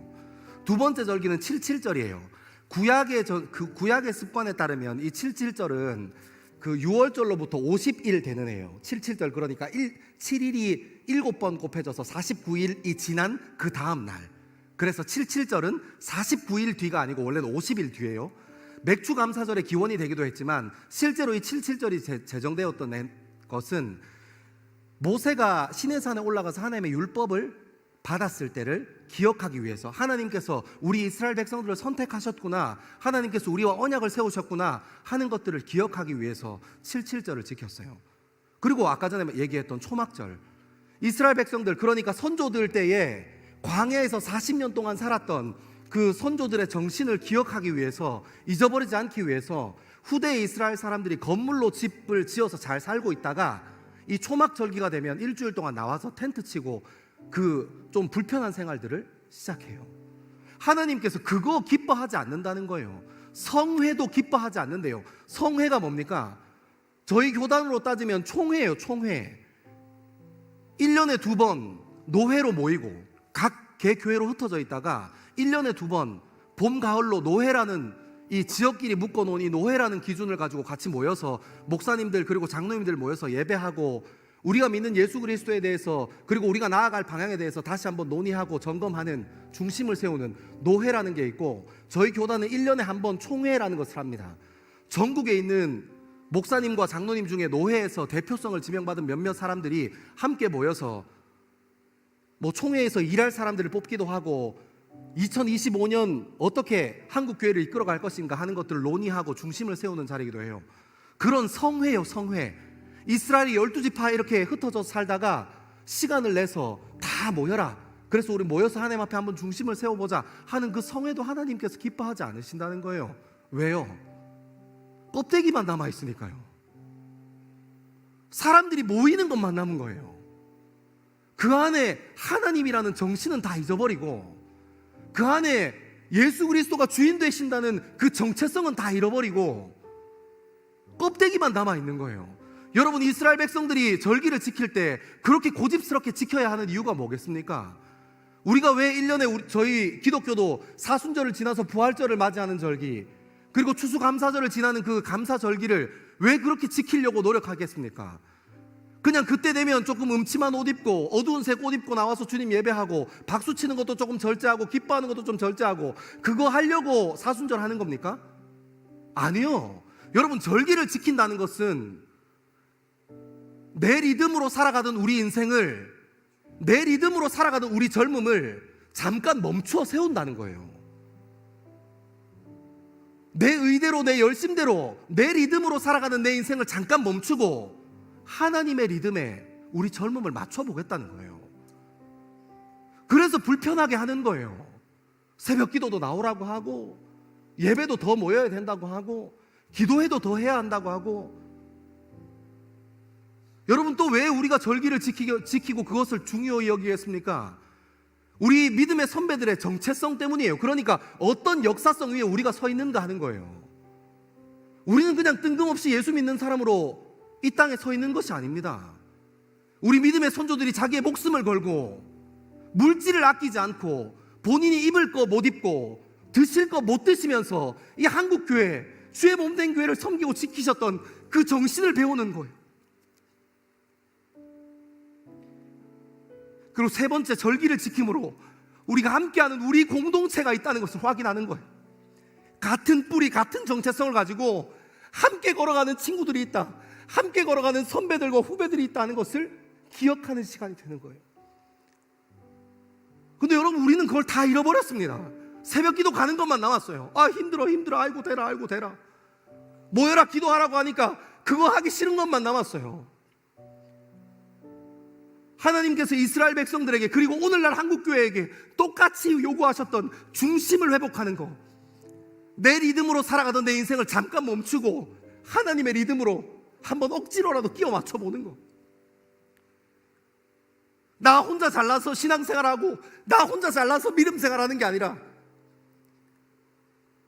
두 번째 절기는 77절이에요. 구약의 습관에 따르면 이 77절은 그 유월절로부터 50일 되는 해예요. 77절, 그러니까 7일이 7번 곱해져서 49일이 지난 그 다음 날. 그래서 77절은 49일 뒤가 아니고 원래는 50일 뒤예요. 맥주감사절의 기원이 되기도 했지만 실제로 이 77절이 제정되었던 것은 모세가 시내산에 올라가서 하나님의 율법을 받았을 때를 기억하기 위해서, 하나님께서 우리 이스라엘 백성들을 선택하셨구나, 하나님께서 우리와 언약을 세우셨구나 하는 것들을 기억하기 위해서 77절을 지켰어요. 그리고 아까 전에 얘기했던 초막절, 이스라엘 백성들, 그러니까 선조들 때에 광야에서 40년 동안 살았던 그 선조들의 정신을 기억하기 위해서, 잊어버리지 않기 위해서 후대의 이스라엘 사람들이 건물로 집을 지어서 잘 살고 있다가 이 초막절기가 되면 일주일 동안 나와서 텐트 치고 그 좀 불편한 생활들을 시작해요. 하나님께서 그거 기뻐하지 않는다는 거예요. 성회도 기뻐하지 않는데요. 성회가 뭡니까? 저희 교단으로 따지면 총회예요. 총회. 1년에 2번 노회로 모이고 각 개교회로 흩어져 있다가 1년에 2번 봄, 가을로 노회라는 이 지역끼리 묶어놓은 이 노회라는 기준을 가지고 같이 모여서 목사님들 그리고 장로님들 모여서 예배하고 우리가 믿는 예수 그리스도에 대해서, 그리고 우리가 나아갈 방향에 대해서 다시 한번 논의하고 점검하는, 중심을 세우는 노회라는 게 있고, 저희 교단은 1년에 한 번 총회라는 것을 합니다. 전국에 있는 목사님과 장로님 중에 노회에서 대표성을 지명받은 몇몇 사람들이 함께 모여서 총회에서 일할 사람들을 뽑기도 하고 2025년 어떻게 한국 교회를 이끌어갈 것인가 하는 것들을 논의하고 중심을 세우는 자리이기도 해요. 그런 성회요, 성회. 이스라엘이 12지파 이렇게 흩어져서 살다가 시간을 내서 다 모여라, 그래서 우리 모여서 하나님 앞에 한번 중심을 세워보자 하는 그 성회도 하나님께서 기뻐하지 않으신다는 거예요. 왜요? 껍데기만 남아있으니까요. 사람들이 모이는 것만 남은 거예요. 그 안에 하나님이라는 정신은 다 잊어버리고, 그 안에 예수 그리스도가 주인 되신다는 그 정체성은 다 잃어버리고, 껍데기만 남아 있는 거예요. 여러분, 이스라엘 백성들이 절기를 지킬 때 그렇게 고집스럽게 지켜야 하는 이유가 뭐겠습니까? 우리가 왜 1년에 저희 기독교도 사순절을 지나서 부활절을 맞이하는 절기, 그리고 추수감사절을 지나는 그 감사절기를 왜 그렇게 지키려고 노력하겠습니까? 그냥 그때 되면 조금 음침한 옷 입고 어두운 색 옷 입고 나와서 주님 예배하고 박수 치는 것도 조금 절제하고 기뻐하는 것도 좀 절제하고 그거 하려고 사순절 하는 겁니까? 아니요. 여러분, 절기를 지킨다는 것은 내 리듬으로 살아가던 우리 인생을, 내 리듬으로 살아가던 우리 젊음을 잠깐 멈추어 세운다는 거예요. 내 의대로, 내 열심대로, 내 리듬으로 살아가는 내 인생을 잠깐 멈추고 하나님의 리듬에 우리 젊음을 맞춰보겠다는 거예요. 그래서 불편하게 하는 거예요. 새벽 기도도 나오라고 하고, 예배도 더 모여야 된다고 하고, 기도회도 더 해야 한다고 하고. 여러분, 또 왜 우리가 절기를 지키고 그것을 중요히 여기겠습니까? 우리 믿음의 선배들의 정체성 때문이에요. 그러니까 어떤 역사성 위에 우리가 서 있는가 하는 거예요. 우리는 그냥 뜬금없이 예수 믿는 사람으로 이 땅에 서 있는 것이 아닙니다. 우리 믿음의 선조들이 자기의 목숨을 걸고 물질을 아끼지 않고 본인이 입을 거 못 입고 드실 거 못 드시면서 이 한국 교회, 주의 몸된 교회를 섬기고 지키셨던 그 정신을 배우는 거예요. 그리고 세 번째, 절기를 지킴으로 우리가 함께하는 우리 공동체가 있다는 것을 확인하는 거예요. 같은 뿌리, 같은 정체성을 가지고 함께 걸어가는 친구들이 있다, 함께 걸어가는 선배들과 후배들이 있다는 것을 기억하는 시간이 되는 거예요. 근데 여러분, 우리는 그걸 다 잃어버렸습니다. 새벽 기도 가는 것만 남았어요. 아, 힘들어, 아이고 되라, 아이고 되라. 모여라 기도하라고 하니까 그거 하기 싫은 것만 남았어요. 하나님께서 이스라엘 백성들에게, 그리고 오늘날 한국교회에게 똑같이 요구하셨던 중심을 회복하는 거, 내 리듬으로 살아가던 내 인생을 잠깐 멈추고 하나님의 리듬으로 한번 억지로라도 끼워 맞춰보는 거. 나 혼자 잘나서 신앙생활하고 나 혼자 잘나서 믿음생활하는 게 아니라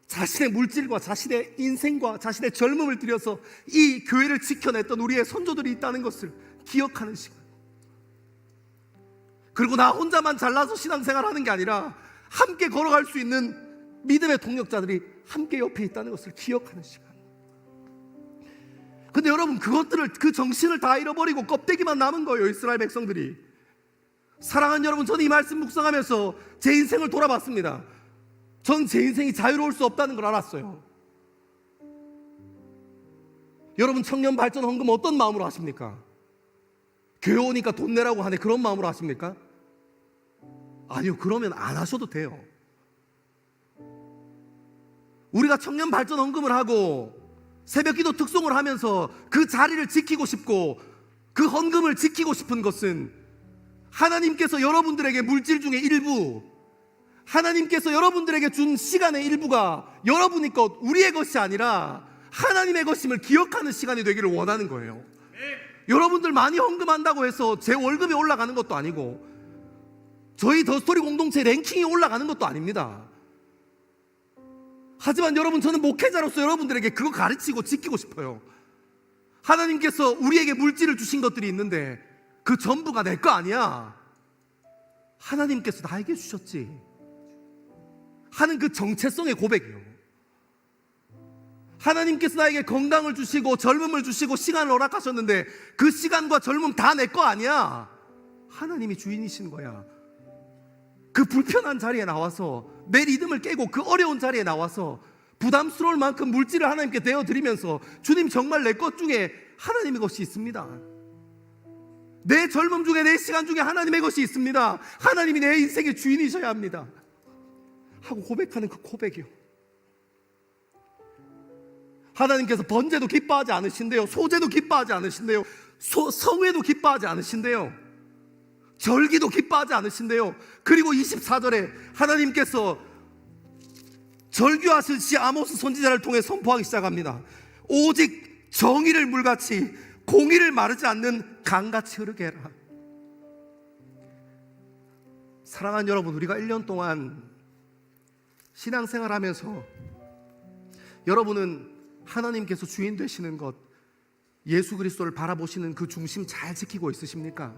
자신의 물질과 자신의 인생과 자신의 젊음을 들여서 이 교회를 지켜냈던 우리의 선조들이 있다는 것을 기억하는 시간. 그리고 나 혼자만 잘나서 신앙생활하는 게 아니라 함께 걸어갈 수 있는 믿음의 동력자들이 함께 옆에 있다는 것을 기억하는 시간. 근데 여러분, 그것들을, 그 정신을 다 잃어버리고 껍데기만 남은 거예요, 이스라엘 백성들이. 사랑하는 여러분, 저는 이 말씀 묵상하면서 제 인생을 돌아봤습니다. 전 제 인생이 자유로울 수 없다는 걸 알았어요. 여러분, 청년 발전 헌금 어떤 마음으로 하십니까? 교회 오니까 돈 내라고 하네, 그런 마음으로 하십니까? 아니요, 그러면 안 하셔도 돼요. 우리가 청년 발전 헌금을 하고 새벽 기도 특송을 하면서 그 자리를 지키고 싶고 그 헌금을 지키고 싶은 것은 하나님께서 여러분들에게 물질 중에 일부, 하나님께서 여러분들에게 준 시간의 일부가 여러분의 것, 우리의 것이 아니라 하나님의 것임을 기억하는 시간이 되기를 원하는 거예요. 여러분들 많이 헌금한다고 해서 제 월급이 올라가는 것도 아니고 저희 더스토리 공동체 랭킹이 올라가는 것도 아닙니다. 하지만 여러분, 저는 목회자로서 여러분들에게 그거 가르치고 지키고 싶어요. 하나님께서 우리에게 물질을 주신 것들이 있는데 그 전부가 내 거 아니야, 하나님께서 나에게 주셨지 하는 그 정체성의 고백이에요. 하나님께서 나에게 건강을 주시고 젊음을 주시고 시간을 허락하셨는데 그 시간과 젊음 다 내 거 아니야, 하나님이 주인이신 거야. 그 불편한 자리에 나와서 내 리듬을 깨고 그 어려운 자리에 나와서 부담스러울 만큼 물질을 하나님께 대어드리면서 주님, 정말 내 것 중에 하나님의 것이 있습니다. 내 젊음 중에, 내 시간 중에 하나님의 것이 있습니다. 하나님이 내 인생의 주인이셔야 합니다 하고 고백하는 그 고백이요. 하나님께서 번제도 기뻐하지 않으신대요. 소제도 기뻐하지 않으신대요. 성회도 기뻐하지 않으신대요. 절기도 기뻐하지 않으신대요. 그리고 24절에 하나님께서 절규하실지 아모스 선지자를 통해 선포하기 시작합니다. 오직 정의를 물같이 공의를 마르지 않는 강같이 흐르게 해라. 사랑하는 여러분, 우리가 1년 동안 신앙생활하면서 여러분은 하나님께서 주인 되시는 것, 예수 그리스도를 바라보시는 그 중심 잘 지키고 있으십니까?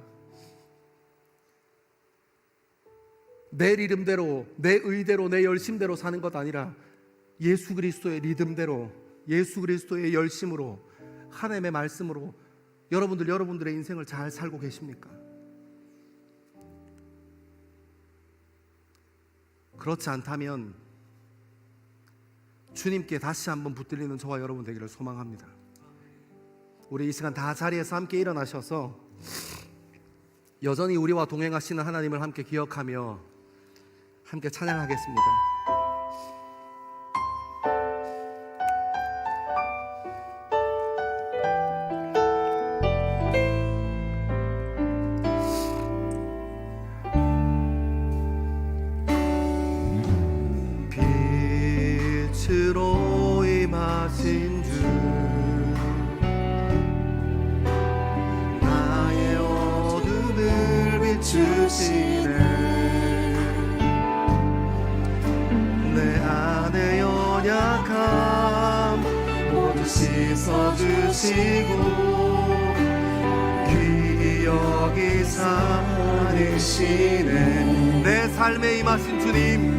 내 리듬대로, 내 의대로, 내 열심대로 사는 것 아니라 예수 그리스도의 리듬대로, 예수 그리스도의 열심으로, 하나님의 말씀으로 여러분들의 인생을 잘 살고 계십니까? 그렇지 않다면 주님께 다시 한번 붙들리는 저와 여러분 되기를 소망합니다. 우리 이 시간 다 자리에서 함께 일어나셔서 여전히 우리와 동행하시는 하나님을 함께 기억하며 함께 찬양하겠습니다. 빛으로 임하신 주, 나의 어둠을 비추시네. 내 안에 연약함 모두 씻어주시고 귀히 여기사 안으시네. 내 삶에 임하신 주님,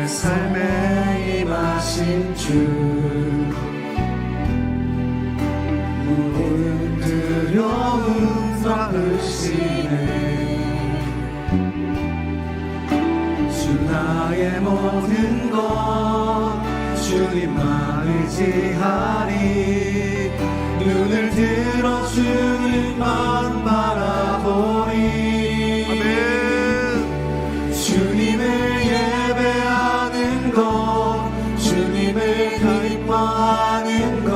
삶에 임하신 주, 모든 두려움 싹으시네. 주 나의 모든 것 주님만 의지하리. 눈을 들어 주님만 바라보리. 아멘. 주님을 예배하는 것, 주님을 기뻐하는 것,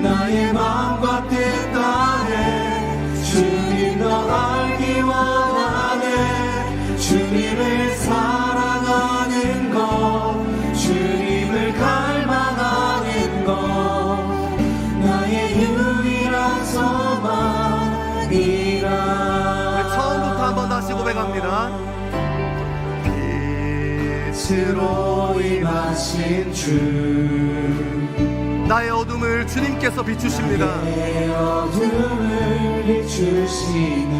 나의 마음과 뜻 다해 주님 더 알기 원하네. 주님을 사랑하는 것, 주님을 갈망하는 것, 나의 유일한 소망이라. 처음부터 한번 다시 고백합니다. 빛으로 임하신 주, 나의 어둠을 주님께서 비추십니다. 내 어둠을 비추시네.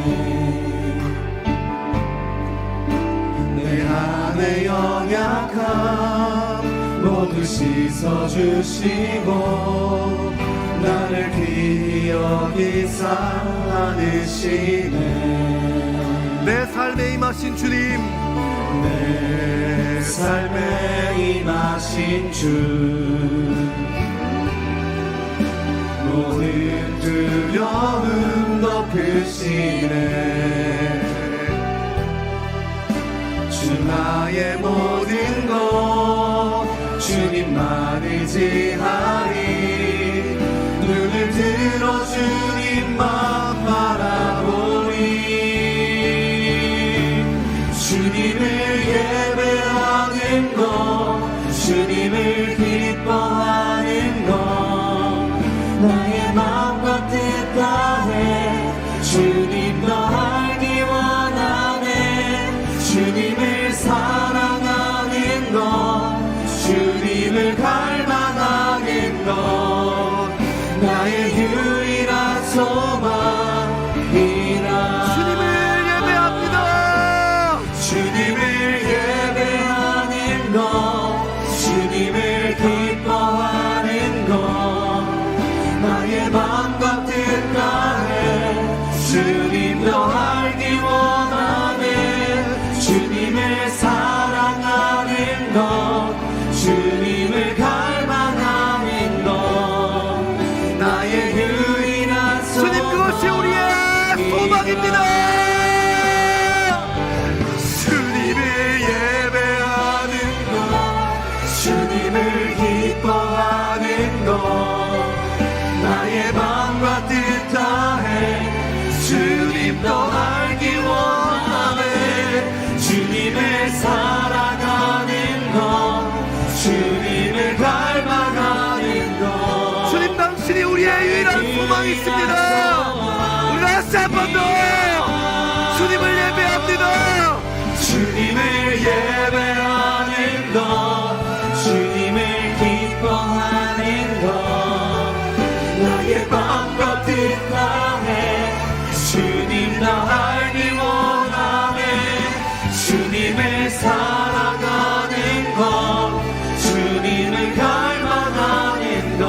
내 안에 연약함 모두 씻어주시고 나를 귀히 여기사 안으시네. 내 삶에 임하신 주님, 내 삶에 임하신 주, 모든 두려움 덮으시네. 주 나의 모든 것 주님만 의지하리. 눈을 들어 주님만 바라보리. 주님을 예배하는 것, 주님을 기뻐하는 것, 나의 마음과 뜻 다해 주님 더 알기 원하네. 주님을 사랑하는 것, 주님을 갈망하는 것, 나의 유일한 소망이라. 주님을 예배합니다. 주님을 예배하는 것, 주님을 기뻐하는 것, 나의 마음과 뜻 다해 주님 더 알기 원하네. 주님을 사랑하는 것, 주님을 갈망하는 것, 나의 유일한 소망. 주님, 그것이 우리의 소망입니다. 주님을 예배하는 것, 주님을 기뻐하는 것, 나의 마음과 뜻 다해 주님 더 알기 원하네. 주님을 사랑하는 것, 주님을 갈망하는 것, 주님 당신이 우리의 유일한 소망이 있습니다. 우리 다시 한 번 더 주님을 예배합니다. 주님을 예배하는 것, 주님 것 주님을 갈망하는 것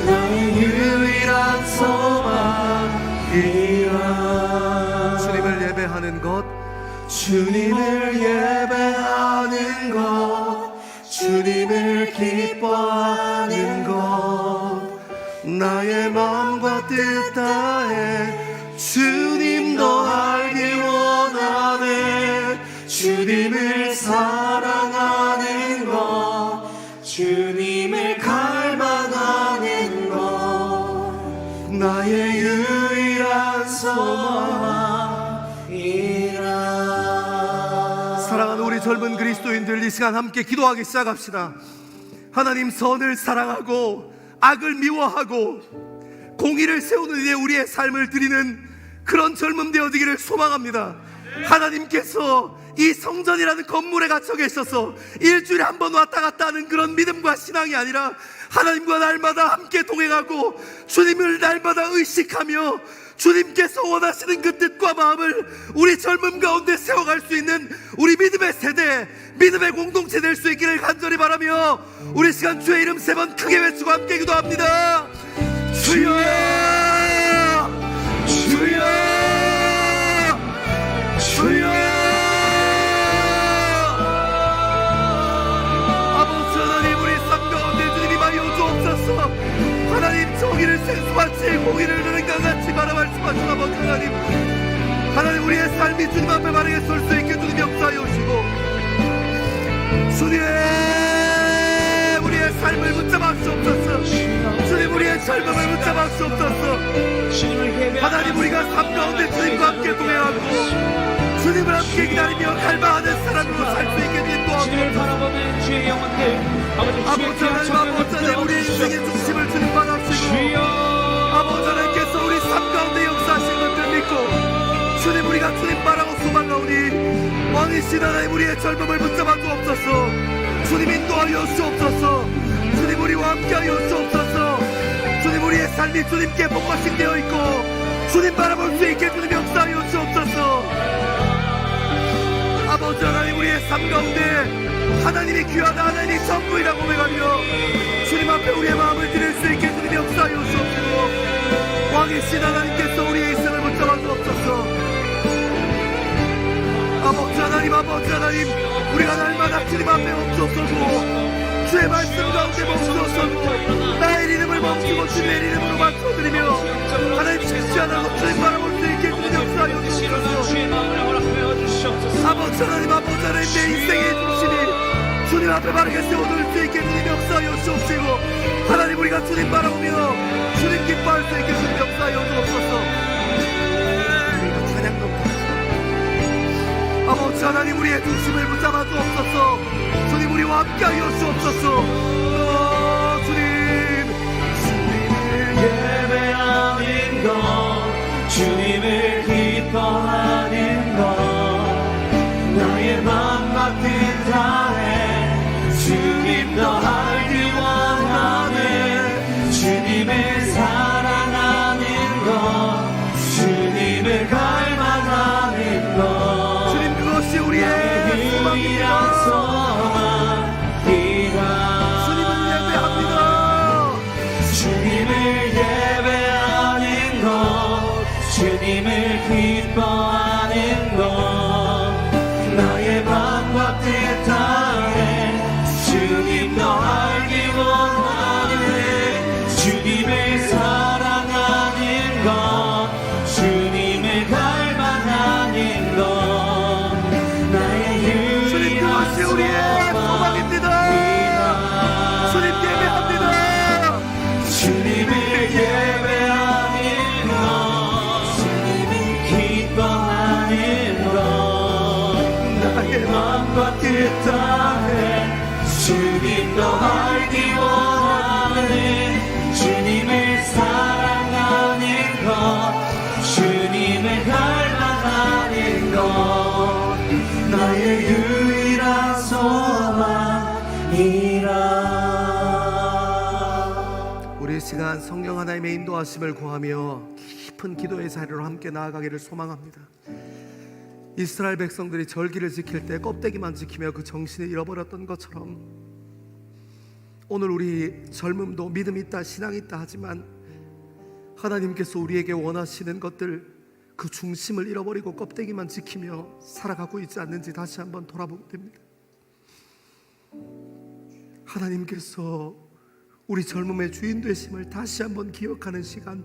나의 유일한 소망이라 주님을 예배하는 것, 주님을 예배하는 것 주님을 기뻐하는 것 나의 마음과 뜻 다해 주님 더 알기 원하네. 주님을 사랑하는 것 주님을 갈망하는 것 나의 유일한 소망이라. 사랑하는 우리 젊은 그리스도인들, 이 시간 함께 기도하기 시작합시다. 하나님, 선을 사랑하고 악을 미워하고 공의를 세우는 일에 우리의 삶을 드리는 그런 젊음 되어지기를 소망합니다. 하나님께서 이 성전이라는 건물에 갇혀 계셔서 일주일에 한 번 왔다 갔다 하는 그런 믿음과 신앙이 아니라 하나님과 날마다 함께 동행하고 주님을 날마다 의식하며 주님께서 원하시는 그 뜻과 마음을 우리 젊음 가운데 세워갈 수 있는 우리 믿음의 세대, 믿음의 공동체 될 수 있기를 간절히 바라며 우리 시간 주의 이름 3번 크게 외치고 함께 기도합니다. 주여, 주여, 주여. 아버지 하나님, 우리 삶 가운데 주님이 임하여 주옵소서. 하나님, 정의를 생수마치 공의를 누는 것 같이 바라 말씀하신 아버지 하나님, 하나님, 우리의 삶이 주님 앞에 바르게 설 수 있게 주님 역사하여 오시고 주님 우리의 삶을 붙잡아 주옵소서. 주님 우리의 젊음을 붙잡아 주옵소서. 하나님, 우리가 삶 가운데 주님과 함께 동행하고 주님을 함께 기다리며 갈망하는 사람으로 살 수 있게 주님 도와주옵소서. 아버지 하나님, 아버지 하나님, 우리의 인생의 중심을 주님 받아주시고 아버지 하나님께서 우리 삶 가운데 역사하신 것들 믿고 주님, 우리가 주님 바라고 소망하오니 왕이신 하나님, 우리의 젊음을 붙잡아 주옵소서. 주님 인도하여 주옵소서. 주님 우리와 함께하여 주옵소서. 주님 우리의 삶이 주님께 복받침 되어 있고 주님 바라볼 수 있게 주님 역사하여 주옵소서. 아버지 하나님, 우리의 삶 가운데 하나님이 귀하다, 하나님이 전부이라고 고백하며 주님 앞에 우리의 마음을 드릴 수 있게 주님 역사하여 주옵소서. 왕이신 하나님께서 우리의 인생을 붙잡아 주옵소서. 아버지 하나님, 아버지 하나님, 우리가 날마다 주님 앞에 멈춰서고 주의 말씀 가운데 멈춰서고 나의 이름을 멈추고 주님의 이름으로 맞춰드리며 하나님 쉽지 않아도 주님 바라볼 수 있게 주님 역사하여 주옵소서. 아버지 하나님, 아버지 하나님, 내 인생의 중심이 주님 앞에 바르게 세워둘 수 있게 주님 역사하여 주옵시고 하나님, 우리가 주님 바라보며 주님 기뻐할 수 있게 주님 역사하여 주옵소서. 우리가 찬양 넘칩니다. 아버지 하나님, 우리의 중심을 붙잡아 주옵소서. 주님 우리와 함께하여 주옵소서. 주님, 주님을 예배하는 것 주님을 기뻐하는 것 나의 맘과 뜻 다해 주님 더 알기 원하네. 주님을 사랑하는 것 주님을 갈망하는 것 주님, 그것이 우리의 소망입니다. 주님을 예배합니다. 주님을 예배하는 것 주님을 기뻐하는 것 나의 맘과 뜻 다해 주님 더 알기 원하네. 주님을 사랑하는 것 주님을 갈망하는 것 나의 주님, 유일한 그것이 우리의 소망입니다. 주님 예배합니다. 주님을 예배하는 것 주님을 기뻐하는 것 나의 맘과 뜻 다해 주님 더 알기 원하네. 주님을 사랑하는 것 주님을 갈망하는 것 나의 유일한 소망이라. 우리 시간 성령 하나님의 인도하심을 구하며 깊은 기도의 자리로 함께 나아가기를 소망합니다. 이스라엘 백성들이 절기를 지킬 때 껍데기만 지키며 그 정신을 잃어버렸던 것처럼 오늘 우리 젊음도 믿음 있다 신앙 있다 하지만 하나님께서 우리에게 원하시는 것들 그 중심을 잃어버리고 껍데기만 지키며 살아가고 있지 않는지 다시 한번 돌아보게 됩니다. 하나님께서 우리 젊음의 주인 되심을 다시 한번 기억하는 시간,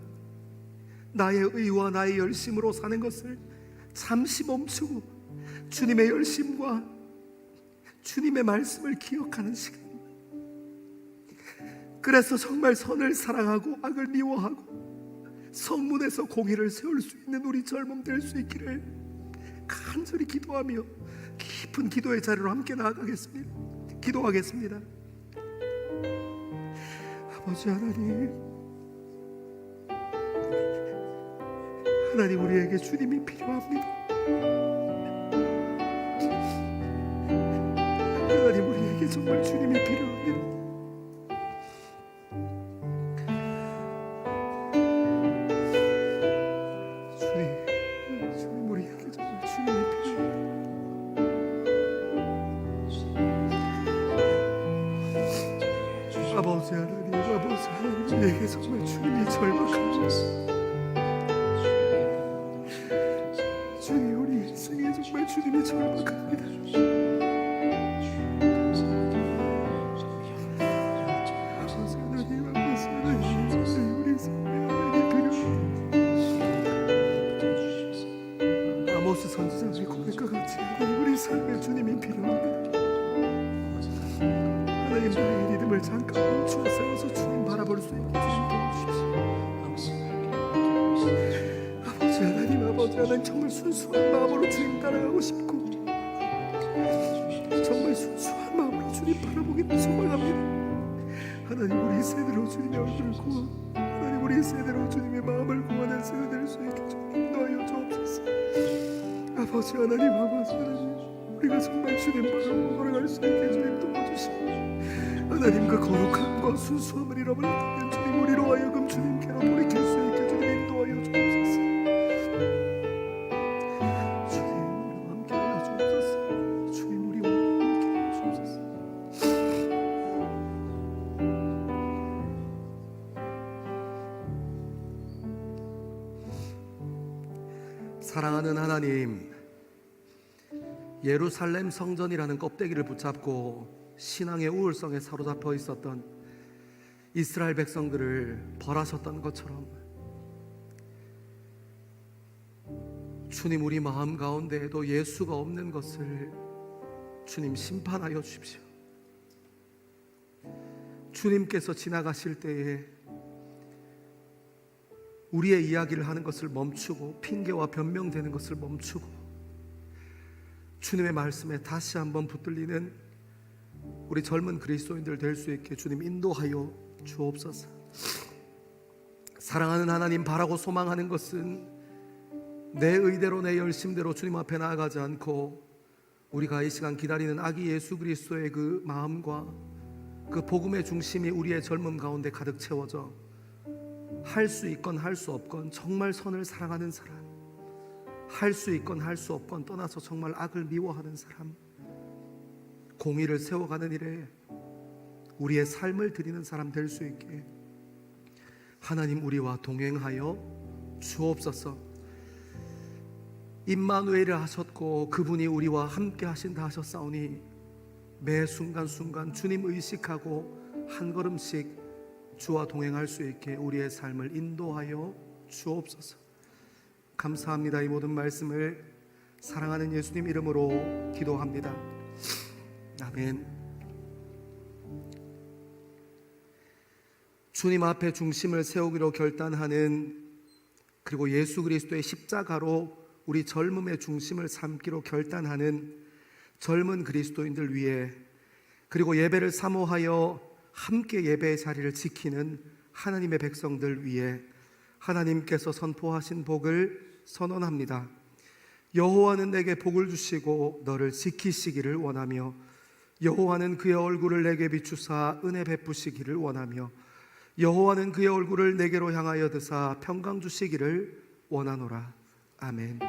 나의 의와 나의 열심으로 사는 것을 잠시 멈추고 주님의 열심과 주님의 말씀을 기억하는 시간, 그래서 정말 선을 사랑하고 악을 미워하고 성문에서 공의를 세울 수 있는 우리 젊음 될 수 있기를 간절히 기도하며 깊은 기도의 자리로 함께 나아가겠습니다. 기도하겠습니다. 아버지 하나님, 하나님 우리에게 주님이 필요합니다. 하나님 우리에게 정말 주님이 필요합니다. 주님 우리에게 정말 주님이 필요합니다. 아버지 하나님, 아버지 하나님 우리에게 정말 주님이 절박합니다. 주님 우리 인생에 정말 주님이 절박합니다. 아버지 하나님, 아버지 하나님 우리 삶에 하나님이 필요합니다. 아모스 선지자의 고백과 같이 하나님 우리 삶에 주님이 필요합니다. 하나님 나의 리듬을 잠깐 멈추어 세워서 주님 바라볼 수 있게 주님 도와주십시오. 아버지 하나님, 아버지 하나님 정말 순수한 마음으로 주님 따라가고 싶고 정말 순수한 마음으로 주님 바라보기를 소망합니다. 하나님 우리 세대로 주님의 얼굴을 구하고 하나님 우리 세대로 주님의 마음을 구하는 세대 될 수 있게 주님 인도하여 주옵소서. 아버지 하나님, 아버지 하나님 우리가 정말 주님 바라보고 걸어갈 수 있게 주님 도와주시고 하나님 그 거룩함과 순수함을 잃어버렸다면 주님 우리로 하여금 주님께로 돌이킬 수 있게 주님 인도하여 주옵소서. 주님 우리와 함께하여 주옵소서. 주님 우리와 함께하여 주옵소서. 사랑하는 하나님, 예루살렘 성전이라는 껍데기를 붙잡고 신앙의 우울성에 사로잡혀 있었던 이스라엘 백성들을 벌하셨던 것처럼 주님 우리 마음 가운데에도 예수가 없는 것을 주님 심판하여 주십시오. 주님께서 지나가실 때에 우리의 이야기를 하는 것을 멈추고 핑계와 변명되는 것을 멈추고 주님의 말씀에 다시 한번 붙들리는 우리 젊은 그리스도인들 될 수 있게 주님 인도하여 주옵소서. 사랑하는 하나님, 바라고 소망하는 것은 내 의대로 내 열심대로 주님 앞에 나아가지 않고 우리가 이 시간 기다리는 아기 예수 그리스도의 그 마음과 그 복음의 중심이 우리의 젊음 가운데 가득 채워져 할 수 있건 할 수 없건 정말 선을 사랑하는 사람, 할 수 있건 할 수 없건 떠나서 정말 악을 미워하는 사람, 공의를 세워가는 일에 우리의 삶을 드리는 사람 될 수 있게 하나님 우리와 동행하여 주옵소서. 임마누엘을 하셨고 그분이 우리와 함께 하신다 하셨사오니 매 순간순간 주님 의식하고 한 걸음씩 주와 동행할 수 있게 우리의 삶을 인도하여 주옵소서. 감사합니다. 이 모든 말씀을 사랑하는 예수님 이름으로 기도합니다. 아멘. 주님 앞에 중심을 세우기로 결단하는, 그리고 예수 그리스도의 십자가로 우리 젊음의 중심을 삼기로 결단하는 젊은 그리스도인들 위해, 그리고 예배를 사모하여 함께 예배의 자리를 지키는 하나님의 백성들 위해 하나님께서 선포하신 복을 선언합니다. 여호와는 내게 복을 주시고 너를 지키시기를 원하며 여호와는 그의 얼굴을 내게 비추사 은혜 베푸시기를 원하며 여호와는 그의 얼굴을 내게로 향하여 드사 평강 주시기를 원하노라. 아멘.